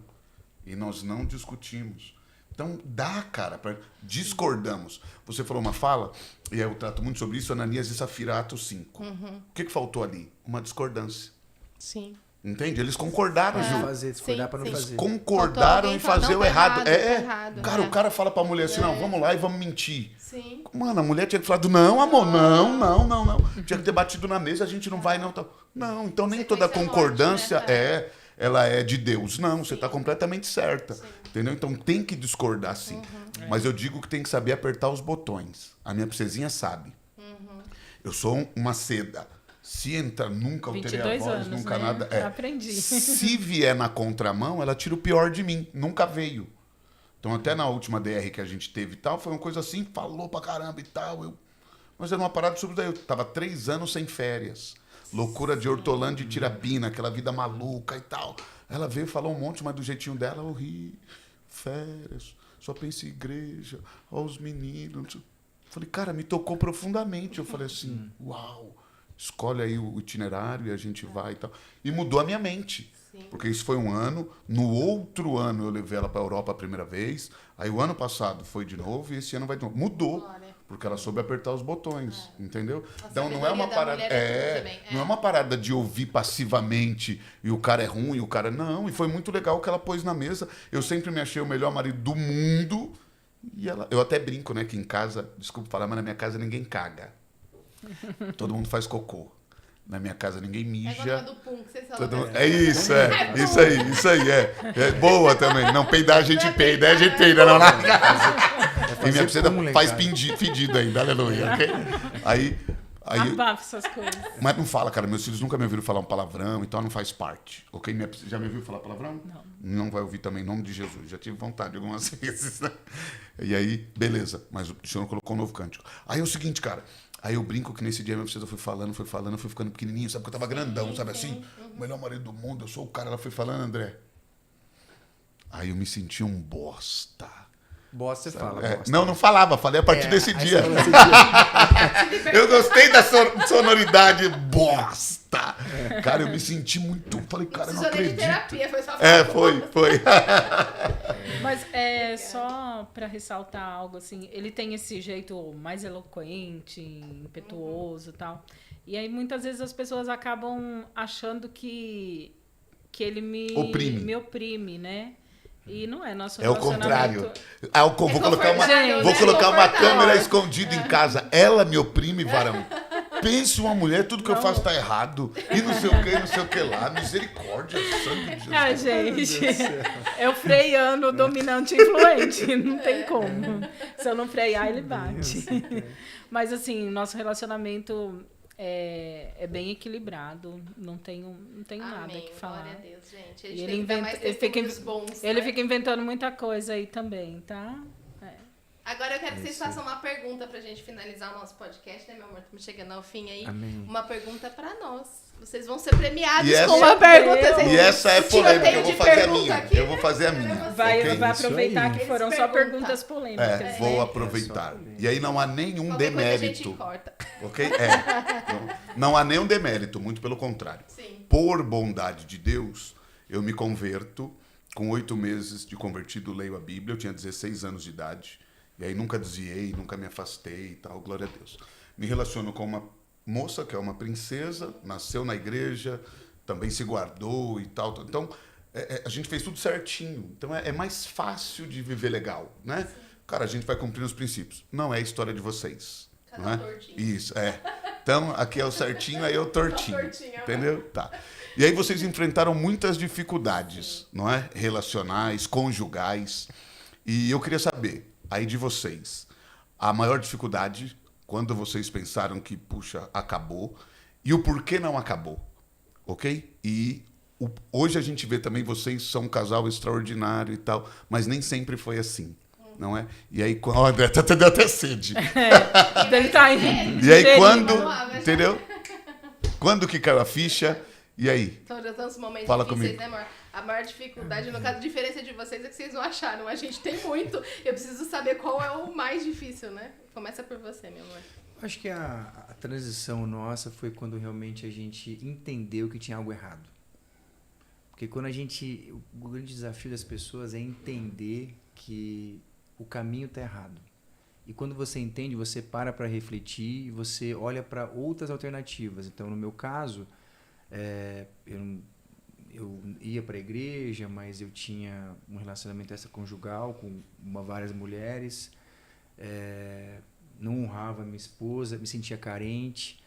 E nós não discutimos. Então, dá, cara, discordamos. Você falou uma fala, e eu trato muito sobre isso, Ananias e Safira, Atos 5. O que faltou ali? Uma discordância. Sim. Entende? Eles concordaram, Ju. Discordar para não Sim. fazer. Concordaram em fazer o errado. Tá errado, Cara, né? o cara fala pra mulher assim, não, vamos lá e vamos mentir. Sim. Mano, a mulher tinha que falar, não, amor, não. Tinha que ter batido na mesa, a gente não vai, não. Não, então nem toda Sequência concordância lógica, ela é de Deus. Não, você está completamente certa. Entendeu? Então tem que discordar, sim. Mas eu digo que tem que saber apertar os botões. A minha princesinha sabe. Eu sou uma seda. Se entra, nunca alterei a 22 voz, anos, nunca né? nada. Aprendi. Se vier na contramão, ela tira o pior de mim. Nunca veio. Então, até na última DR que a gente teve e tal, foi uma coisa assim, falou pra caramba e tal. Mas era uma parada sobre daí. Eu tava 3 anos sem férias. Loucura de Hortolândia e Tirapina, aquela vida maluca e tal. Ela veio e falou um monte, mas do jeitinho dela, eu ri. Férias, só penso em igreja, ó os meninos. Falei, cara, me tocou profundamente. Eu falei assim, uau, escolhe aí o itinerário e a gente vai e tal. E mudou a minha mente. Sim. Porque isso foi um ano. No outro ano eu levei ela para a Europa a primeira vez. Aí o ano passado foi de novo e esse ano vai de novo. Mudou. Glória. Porque ela soube apertar os botões, entendeu? A Então não é uma sabedoria da parada. mulher é tudo também. Não é uma parada de ouvir passivamente e o cara é ruim, e o cara. Não, e foi muito legal o que ela pôs na mesa. Eu sempre me achei o melhor marido do mundo. E ela. Eu até brinco, né? Que em casa, desculpa falar, mas na minha casa ninguém caga. Todo mundo faz cocô. Na minha casa ninguém É igual mija. a do Pum, que vocês falam. É isso, isso aí, é boa também. Não, peidar a gente peida, a gente peida não na casa. E minha precisa faz fedido ainda, aleluia, ok? Aí Abafa essas coisas. mas não fala, cara, meus filhos nunca me ouviram falar um palavrão, então não faz parte, ok? Já me ouviu falar palavrão? Não. Não vai ouvir também, em nome de Jesus. Já tive vontade algumas vezes, né? E aí, beleza, mas o senhor colocou um novo cântico. Aí é o seguinte, cara, aí eu brinco que nesse dia minha princesa foi falando, eu fui ficando pequenininho, sabe? Porque eu tava grandão, sabe assim? O melhor marido do mundo, eu sou o cara. Ela foi falando, André. Aí eu me senti um bosta. Bosta, você fala. É, bosta. não falava, falei a partir desse aí dia. você fala esse dia. Eu gostei da sonoridade bosta. Cara, eu me senti muito. Falei, cara, não Precisou nem de acredito. terapia, foi só É, falar. foi. Mas só para ressaltar algo assim, ele tem esse jeito mais eloquente, impetuoso e tal. E aí muitas vezes as pessoas acabam achando que ele me oprime, né? E não é nosso É o relacionamento. contrário. Vou colocar uma, confortável, vou né? colocar uma Confortável. câmera escondida em casa. Ela me oprime, varão. Pense uma mulher, tudo que eu Não. faço tá errado. E não sei o que lá. Misericórdia, sangue de Jesus. Ah, gente, é o freiano dominante e influente, não tem como. Se eu não frear, ele bate. Mas assim, nosso relacionamento é bem equilibrado, não tenho nada Amém, que falar. glória a Deus, gente. A E gente ele tem que dar inventa- mais ele fica testemunhos bons. Ele né? fica inventando muita coisa aí também, tá? Agora eu quero que vocês façam uma pergunta pra gente finalizar o nosso podcast, né, meu amor? Estamos chegando ao fim aí. Amém. Uma pergunta pra nós. Vocês vão ser premiados E essa- com uma pergunta. E essa é polêmica, eu vou fazer a pergunta minha. aqui, Eu vou fazer a minha. Vai ok? aproveitar aí. que Eles foram só perguntam. perguntas polêmicas, né? Vou aproveitar. E aí não há nenhum Qualquer coisa a gente demérito. corta. Ok? Não há nenhum demérito, muito pelo contrário. Sim. Por bondade de Deus, eu me converto. Com 8 meses de convertido, leio a Bíblia. Eu tinha 16 anos de idade. E aí nunca desviei, nunca me afastei e tal. Glória a Deus. Me relaciono com uma moça, que é uma princesa, nasceu na igreja, também se guardou e tal. Então, a gente fez tudo certinho. Então, é mais fácil de viver legal, né? Cara, a gente vai cumprindo os princípios. Não é a história de vocês. Cada Não é? tortinho. Isso, é. Então, aqui é o certinho, aí é o tortinho. tortinho, né? Entendeu? Tá. E aí vocês enfrentaram muitas dificuldades, não é? Relacionais, conjugais. E eu queria saber, aí de vocês, a maior dificuldade, quando vocês pensaram que, puxa, acabou, e o porquê não acabou, ok? E hoje a gente vê também, vocês são um casal extraordinário e tal, mas nem sempre foi assim, não é? E aí, ó, André, tá tendo até sede. Ele tá aí. E aí, Cheirinho. quando, Vamos lá, vai. entendeu? Quando que caiu a ficha, e aí? Então já estamos momentos Fala difíceis, comigo. né, amor? A maior dificuldade, no caso, a diferença de vocês é que vocês não acharam. A gente tem muito. Eu preciso saber qual é o mais difícil, né? Começa por você, meu amor. Acho que a transição nossa foi quando realmente a gente entendeu que tinha algo errado. Porque quando o grande desafio das pessoas é entender que o caminho está errado. E quando você entende, você para refletir e você olha para outras alternativas. Então, no meu caso, eu ia para a igreja, mas eu tinha um relacionamento extraconjugal com várias mulheres, não honrava minha esposa, me sentia carente,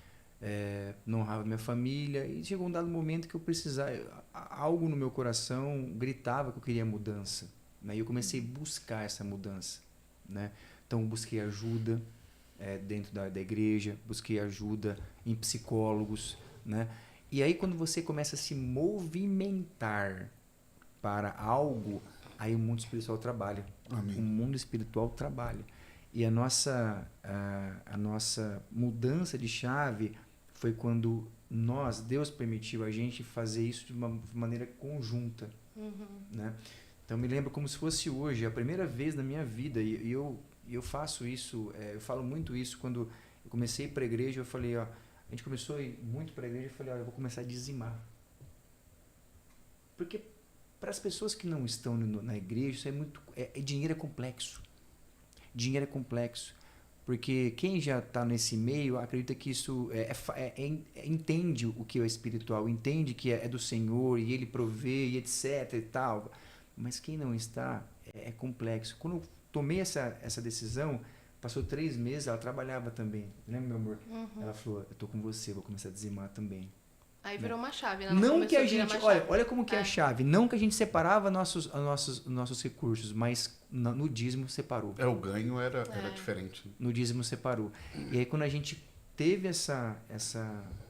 não honrava minha família, e chegou um dado momento que eu precisava, algo no meu coração gritava que eu queria mudança, né? E eu comecei a buscar essa mudança, né? Então eu busquei ajuda dentro da igreja, busquei ajuda em psicólogos, né? E aí quando você começa a se movimentar para algo, aí o mundo espiritual trabalha. Amém. O mundo espiritual trabalha. E a nossa mudança de chave foi quando Deus permitiu a gente fazer isso de uma maneira conjunta. Né? Então me lembro como se fosse hoje, a primeira vez na minha vida, e eu faço isso, eu falo muito isso, quando eu comecei para a igreja, eu falei, ó, a gente começou a ir muito para a igreja, eu falei, ó, eu vou começar a dizimar. Porque para as pessoas que não estão na igreja, isso é muito. Dinheiro é complexo. Dinheiro é complexo. Porque quem já está nesse meio acredita que isso entende o que é espiritual, entende que é do Senhor e Ele provê e etc e tal. Mas quem não está, é complexo. Quando eu tomei essa decisão, passou 3 meses, ela trabalhava também. Lembra, meu amor? Ela falou, eu tô com você, vou começar a dizimar também. Aí virou uma chave, né? Não que a gente, olha como que é a chave. Não que a gente separava nossos recursos, mas no dízimo separou. O ganho era diferente. No dízimo separou. E aí quando a gente teve essa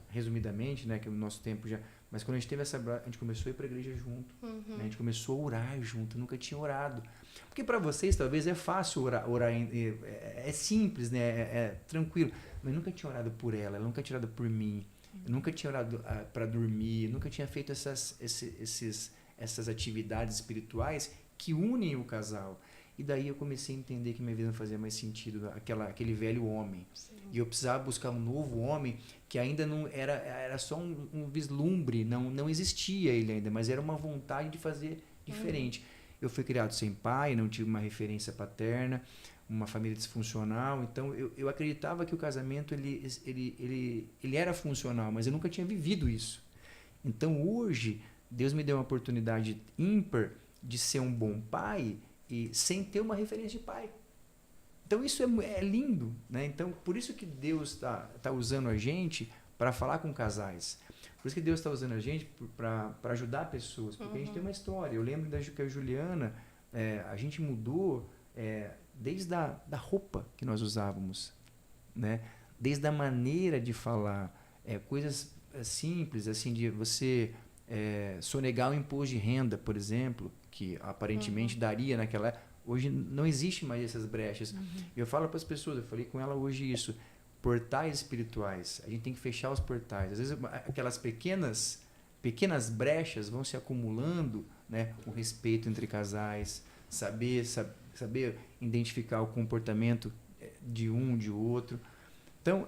resumidamente, né, que o nosso tempo já, mas quando a gente teve a gente começou a ir para a igreja junto, né, a gente começou a orar junto, eu nunca tinha orado. Porque para vocês talvez é fácil orar é simples, né, é tranquilo, mas eu nunca tinha orado por ela nunca tinha orado por mim. Eu nunca tinha orado para dormir, nunca tinha feito essas atividades espirituais que unem o casal. E daí eu comecei a entender que minha vida não fazia mais sentido, aquele velho homem. Sim. E eu precisava buscar um novo homem que ainda não era só um vislumbre, não existia ele ainda, mas era uma vontade de fazer diferente. Eu fui criado sem pai, não tive uma referência paterna, uma família disfuncional, então eu acreditava que o casamento ele era funcional, mas eu nunca tinha vivido isso. Então hoje Deus me deu uma oportunidade ímpar de ser um bom pai e sem ter uma referência de pai. Então isso é lindo, né? Então por isso que Deus tá usando a gente para falar com casais. Por isso que Deus está usando a gente para ajudar pessoas, porque a gente tem uma história. Eu lembro que a Juliana, a gente mudou desde a roupa que nós usávamos, né? Desde a maneira de falar, coisas simples, assim, de você sonegar o imposto de renda, por exemplo, que aparentemente daria naquela época. Hoje não existe mais essas brechas. Eu falo para as pessoas, eu falei com ela hoje isso, portais espirituais, a gente tem que fechar os portais. Às vezes aquelas pequenas brechas vão se acumulando, né? O respeito entre casais, saber identificar o comportamento de um, de outro. Então,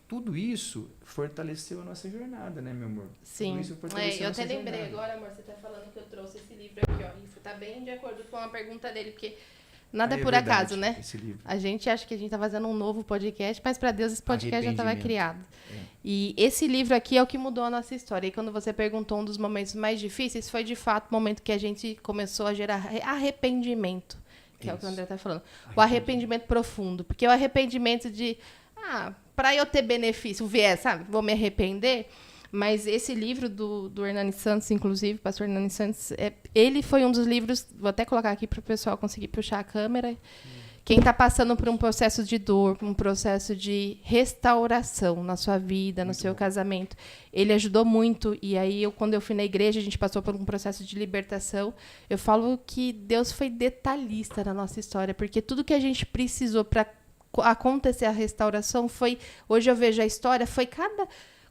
tudo isso fortaleceu a nossa jornada, né, meu amor? Sim. Tudo isso fortaleceu Eu a nossa até lembrei jornada. agora, amor, você tá falando que eu trouxe esse livro aqui, ó. Isso tá bem de acordo com a pergunta dele, porque nada é por verdade, acaso, né? Esse livro. A gente acha que a gente tá fazendo um novo podcast, mas para Deus esse podcast já estava criado. É. E esse livro aqui é o que mudou a nossa história. E quando você perguntou um dos momentos mais difíceis, foi de fato o momento que a gente começou a gerar arrependimento, que é o que o André tá falando. O arrependimento profundo. Porque o arrependimento de, para eu ter benefício, sabe? Vou me arrepender. Mas esse livro do Hernani Santos, inclusive, pastor Hernani Santos, ele foi um dos livros, vou até colocar aqui para o pessoal conseguir puxar a câmera. Quem está passando por um processo de dor, um processo de restauração na sua vida, no seu casamento, ele ajudou muito. E aí, quando eu fui na igreja, a gente passou por um processo de libertação. Eu falo que Deus foi detalhista na nossa história, porque tudo que a gente precisou para acontecer a restauração foi... Hoje eu vejo a história, foi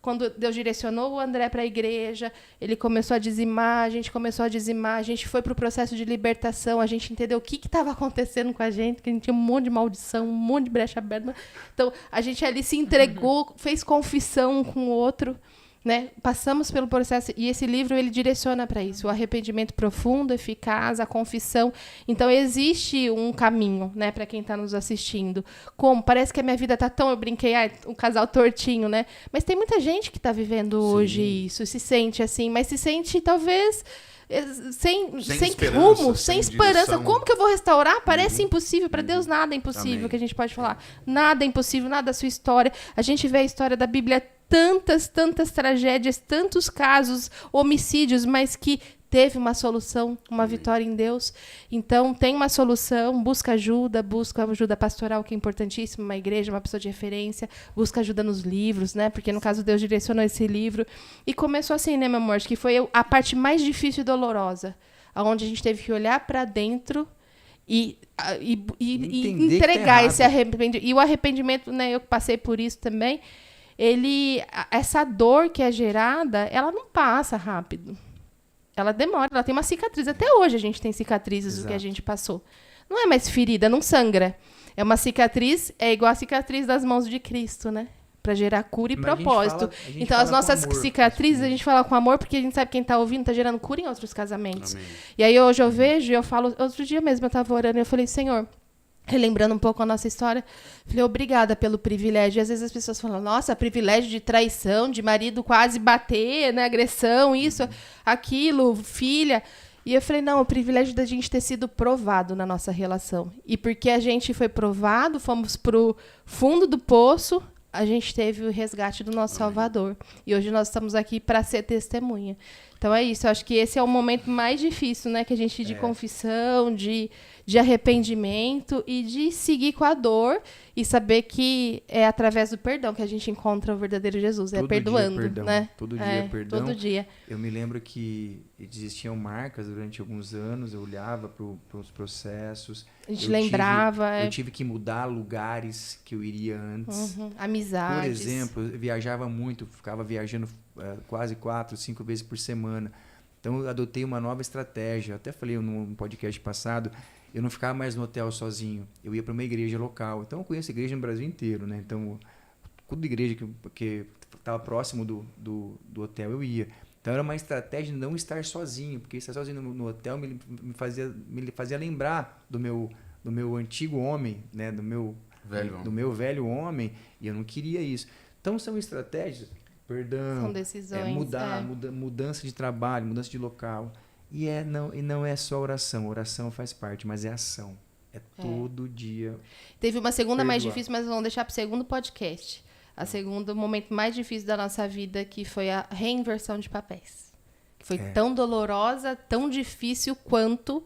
quando Deus direcionou o André para a igreja, ele começou a dizimar, a gente começou a dizimar, a gente foi para o processo de libertação, a gente entendeu o que estava acontecendo com a gente, que a gente tinha um monte de maldição, um monte de brecha aberta. Então, a gente ali se entregou, fez confissão um com o outro, né? Passamos pelo processo, e esse livro ele direciona para isso, o arrependimento profundo, eficaz, a confissão. Então, existe um caminho, né, para quem está nos assistindo. Como? Parece que a minha vida está tão... Eu brinquei, um casal tortinho, né? Mas tem muita gente que está vivendo hoje isso, se sente assim, mas se sente, talvez... Sem rumo, sem esperança. Direção. Como que eu vou restaurar? Parece impossível. Para Deus, nada é impossível. Amém. Que a gente pode falar. Nada é impossível, nada da sua história. A gente vê a história da Bíblia, tantas tragédias, tantos casos, homicídios, mas que teve uma solução, uma vitória em Deus. Então, tem uma solução, busca ajuda pastoral, que é importantíssimo, uma igreja, uma pessoa de referência, busca ajuda nos livros, né? Porque, no caso, Deus direcionou esse livro. E começou assim, né, meu amor? Acho que foi a parte mais difícil e dolorosa, onde a gente teve que olhar para dentro e entregar esse arrependimento. E o arrependimento, né, eu passei por isso também, essa dor que é gerada, ela não passa rápido. Ela demora, ela tem uma cicatriz. Até hoje a gente tem cicatrizes do que a gente passou. Não é mais ferida, não sangra. É uma cicatriz, é igual a cicatriz das mãos de Cristo, né? para gerar cura e Mas a gente propósito. fala- a gente Então, fala as com nossas amor, cicatrizes, acho a gente fala com amor, porque a gente sabe que quem tá ouvindo tá gerando cura em outros casamentos. Amém. E aí, hoje eu vejo, e eu falo... Outro dia mesmo eu tava orando e eu falei, Senhor... Relembrando um pouco a nossa história, falei, obrigada pelo privilégio. E às vezes as pessoas falam, nossa, privilégio de traição, de marido quase bater, né, agressão, isso, aquilo, filha. E eu falei, não, o privilégio da gente ter sido provado na nossa relação. E porque a gente foi provado, fomos pro fundo do poço, a gente teve o resgate do nosso Salvador. E hoje nós estamos aqui para ser testemunha. Então é isso, eu acho que esse é o momento mais difícil, né, que a gente de confissão, de arrependimento e de seguir com a dor e saber que é através do perdão que a gente encontra o verdadeiro Jesus, Todo é perdoando, dia perdão, né? todo dia perdão. Todo dia. Eu me lembro que existiam marcas durante alguns anos, eu olhava para os processos. A gente eu lembrava. Eu tive que mudar lugares que eu iria antes. Amizades. Por exemplo, eu viajava muito, ficava viajando quase 4, 5 vezes por semana. Então eu adotei uma nova estratégia. Eu até falei num podcast passado, eu não ficava mais no hotel sozinho. Eu ia para uma igreja local. Então eu conheço igreja no Brasil inteiro, né? Então, toda igreja que estava próximo do hotel eu ia. Então era uma estratégia de não estar sozinho, porque estar sozinho no hotel me fazia lembrar do meu antigo homem, né? do meu velho homem, e eu não queria isso. Então são estratégias, perdão, São decisões, mudança de trabalho, mudança de local. E não é só oração faz parte, mas é ação. É todo dia. Teve uma segunda mais perdoar. difícil, mas vamos deixar para o segundo podcast. O segundo momento mais difícil da nossa vida, que foi a reinversão de papéis. Que foi tão dolorosa, tão difícil quanto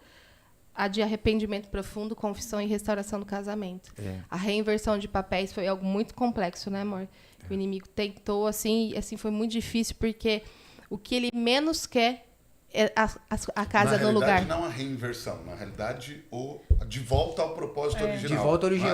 a de arrependimento profundo, confissão e restauração do casamento. A reinversão de papéis foi algo muito complexo, né, amor? O inimigo tentou, assim, foi muito difícil, porque o que ele menos quer é a casa no lugar. Não a reinversão, na realidade, de volta ao propósito original. De volta à origem.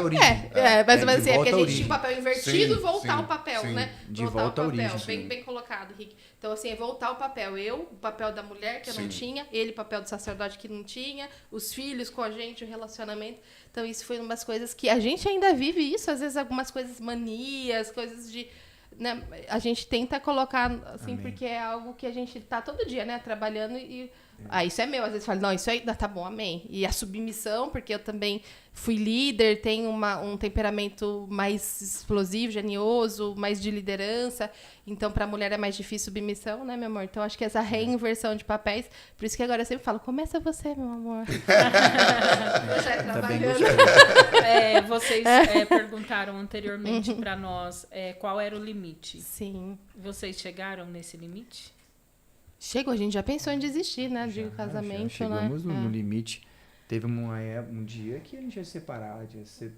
Mais ou menos assim, é volta porque à a gente origem. tinha o papel invertido e Sim, voltar sim, ao papel, sim. né? De Voltar volta à ao papel, origem. bem colocado, Rick. Então, assim, é voltar ao papel. O papel da mulher, que eu não Sim. tinha, ele, o papel do sacerdote, que não tinha, os filhos com a gente, o relacionamento. Então, isso foi uma das coisas que a gente ainda vive isso, às vezes algumas coisas, manias, coisas de... Né? A gente tenta colocar, assim, Amém. porque é algo que a gente tá todo dia, né? Trabalhando e... isso é meu. Às vezes falo, não, isso aí tá bom, amém. E a submissão, porque eu também fui líder, tenho um temperamento mais explosivo, genioso, mais de liderança. Então, para a mulher é mais difícil submissão, né, meu amor? Então, acho que essa reinversão de papéis... Por isso que agora eu sempre falo, começa você, meu amor. Já Tá bem trabalhando. gostoso. Vocês perguntaram anteriormente para nós qual era o limite. Sim. Vocês chegaram nesse limite? Chegou, a gente já pensou em desistir, né? De casamento, já né? chegamos no limite. Teve um dia que a gente ia ser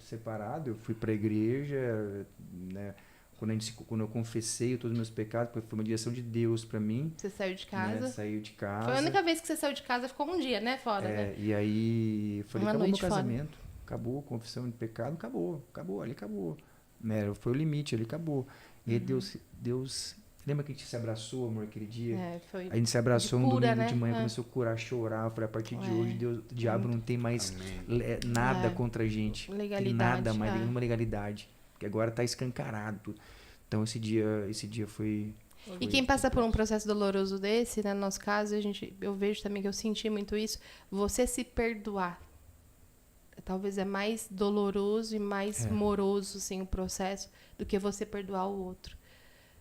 separado. Eu fui para a igreja, né? Quando eu confessei todos os meus pecados, porque foi uma direção de Deus para mim. Você saiu de Né? casa. Saiu de casa. Foi a única vez que você saiu de casa, ficou um dia, né? Fora, né? E aí eu falei, Uma acabou meu noite fora. casamento. Acabou a confissão de pecado, acabou, ali acabou. Né? Foi o limite, ali acabou. E aí Deus... Lembra que a gente se abraçou, amor, aquele dia? Foi. A gente se abraçou um cura, domingo né? de manhã, começou a curar, chorar. Eu falei, a partir de hoje, o diabo não tem mais nada contra a gente. Legalidade, Tem nada mais, nenhuma legalidade. Porque agora tá escancarado tudo. Então, esse dia foi... E quem passa por um processo doloroso desse, né, no nosso caso, eu vejo também que eu senti muito isso, você se perdoar. Talvez é mais doloroso e mais moroso, assim, o processo, do que você perdoar o outro.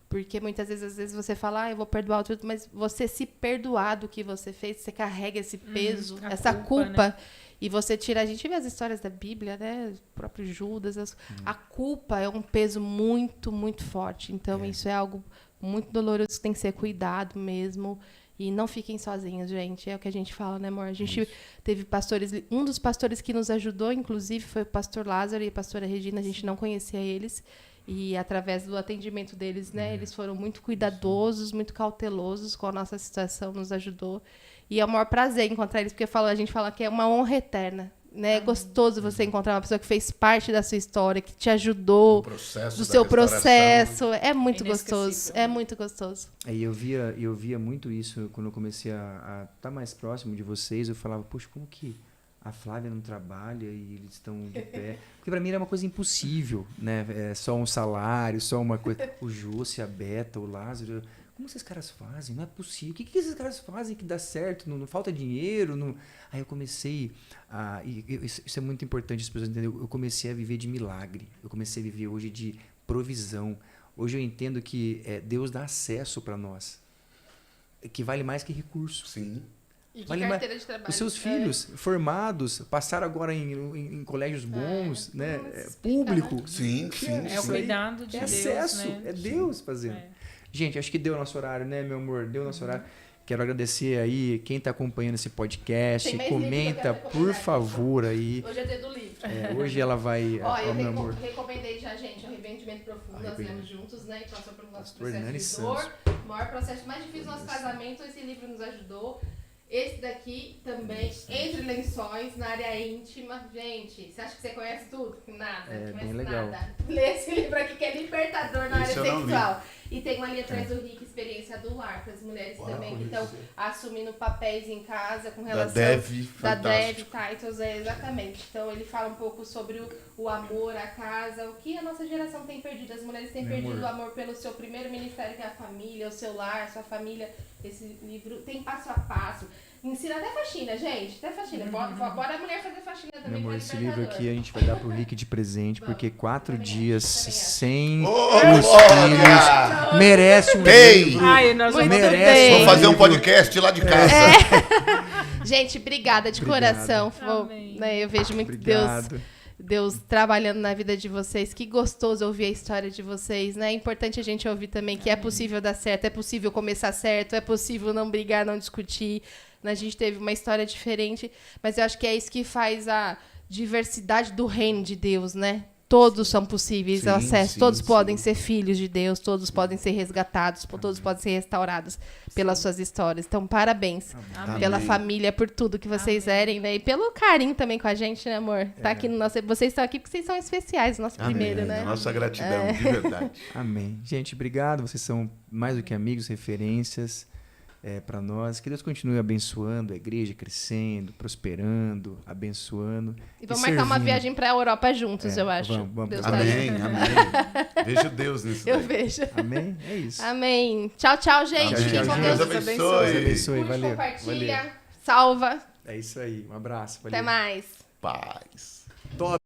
Porque muitas vezes, às vezes você fala, eu vou perdoar o outro, mas você se perdoar do que você fez, você carrega esse peso, essa culpa, né? E você tira... A gente vê as histórias da Bíblia, né? O próprio Judas. A culpa é um peso muito, muito forte. Então, isso é algo muito doloroso que tem que ser cuidado mesmo. E não fiquem sozinhos, gente. É o que a gente fala, né, amor? A gente teve pastores... Um dos pastores que nos ajudou, inclusive, foi o pastor Lázaro e a pastora Regina. A gente não conhecia eles. E, através do atendimento deles, né, eles foram muito cuidadosos, muito cautelosos com a nossa situação, nos ajudou. E é o maior prazer encontrar eles, porque a gente fala que é uma honra eterna. Né? É gostoso você encontrar uma pessoa que fez parte da sua história, que te ajudou, do seu processo. É muito gostoso. É muito gostoso. E eu via muito isso quando eu comecei a estar mais próximo de vocês. Eu falava, poxa, como que a Flávia não trabalha e eles estão de pé. Porque para mim era uma coisa impossível, né? É só um salário, só uma coisa. O José, a Beta, o Lázaro. Como esses caras fazem? Não é possível. O que esses caras fazem que dá certo? Não falta dinheiro? Não... Aí eu comecei a... Isso é muito importante as pessoas entenderem. Eu comecei a viver de milagre. Eu comecei a viver hoje de provisão. Hoje eu entendo que Deus dá acesso para nós. Que vale mais que recurso. Sim. E que Vale carteira mais. de trabalho. Os seus filhos formados passaram agora em colégios bons, né? Público. Sim, sim. É o sim. cuidado de Deus, acesso. né? É Deus fazendo. É. Gente, acho que deu nosso horário, né, meu amor? Deu nosso horário. Quero agradecer aí quem está acompanhando esse podcast. Tem mais livro que eu Comenta, quero por recomendar. favor, aí. Hoje é dia do livro. Hoje ela vai. Ó, eu meu amor. recomendei já, gente, o Arrependimento Profundo, nós lemos juntos, né? E passou pelo nosso Pastor processo Hernani de dor. Santos. O maior processo mais difícil do nosso casamento, esse livro nos ajudou. Esse daqui também, Entre Lençóis, na área íntima. Gente, você acha que você conhece tudo? Nada, É, não conhece bem legal. nada. Lê esse livro aqui que é libertador na Esse área eu não sexual. E tem uma linha atrás do Rick, Experiência do Lar, para as mulheres também que estão assumindo papéis em casa com relação... Da Dev Titles, exatamente. Então ele fala um pouco sobre o amor, a casa, o que a nossa geração tem perdido. As mulheres têm perdido o amor pelo seu primeiro ministério, que é a família, o seu lar, a sua família. Esse livro tem passo a passo. Ensina até faxina, gente. Até faxina. Bora a mulher fazer faxina também. Meu amor, com esse libertador. livro aqui a gente vai dar pro Rick de presente, porque 4 também dias acho, também acho. sem Ô, os glória! filhos merece um Bem! livro. Ai, nós Muito vamos merece bem. Vou fazer um podcast lá de casa. Gente, obrigada de Obrigado. coração. Amém. Né, eu vejo muito Obrigado. Deus trabalhando na vida de vocês. Que gostoso ouvir a história de vocês, né? É importante a gente ouvir também que é possível dar certo, é possível começar certo, é possível não brigar, não discutir. A gente teve uma história diferente, mas eu acho que é isso que faz a diversidade do reino de Deus, né? Todos são possíveis Sim, ao acesso, sim, todos sim. podem ser filhos de Deus, todos podem ser resgatados, todos podem ser restaurados pelas suas histórias. Então, parabéns Amém. pela Amém. família, por tudo que vocês erem, né? E pelo carinho também com a gente, né, amor? Tá aqui no nosso... Vocês estão aqui porque vocês são especiais, nosso primeiro, né? Nossa gratidão, de verdade. Amém. Gente, obrigado. Vocês são mais do que amigos, referências para nós. Que Deus continue abençoando a igreja, crescendo, prosperando, abençoando. E vamos marcar uma servindo. viagem pra Europa juntos, eu acho. vamos. Deus Amém, tá amém. Vejo Deus nisso. Eu daí. vejo. Amém? É isso. Amém. Tchau, tchau, gente. Amém. Fiquem com Tchau, Deus. Deus Deus abençoe. Deus abençoe. Curte, Valeu. compartilha, Valeu. salva. É isso aí. Um abraço. Valeu. Até mais. Paz. Top.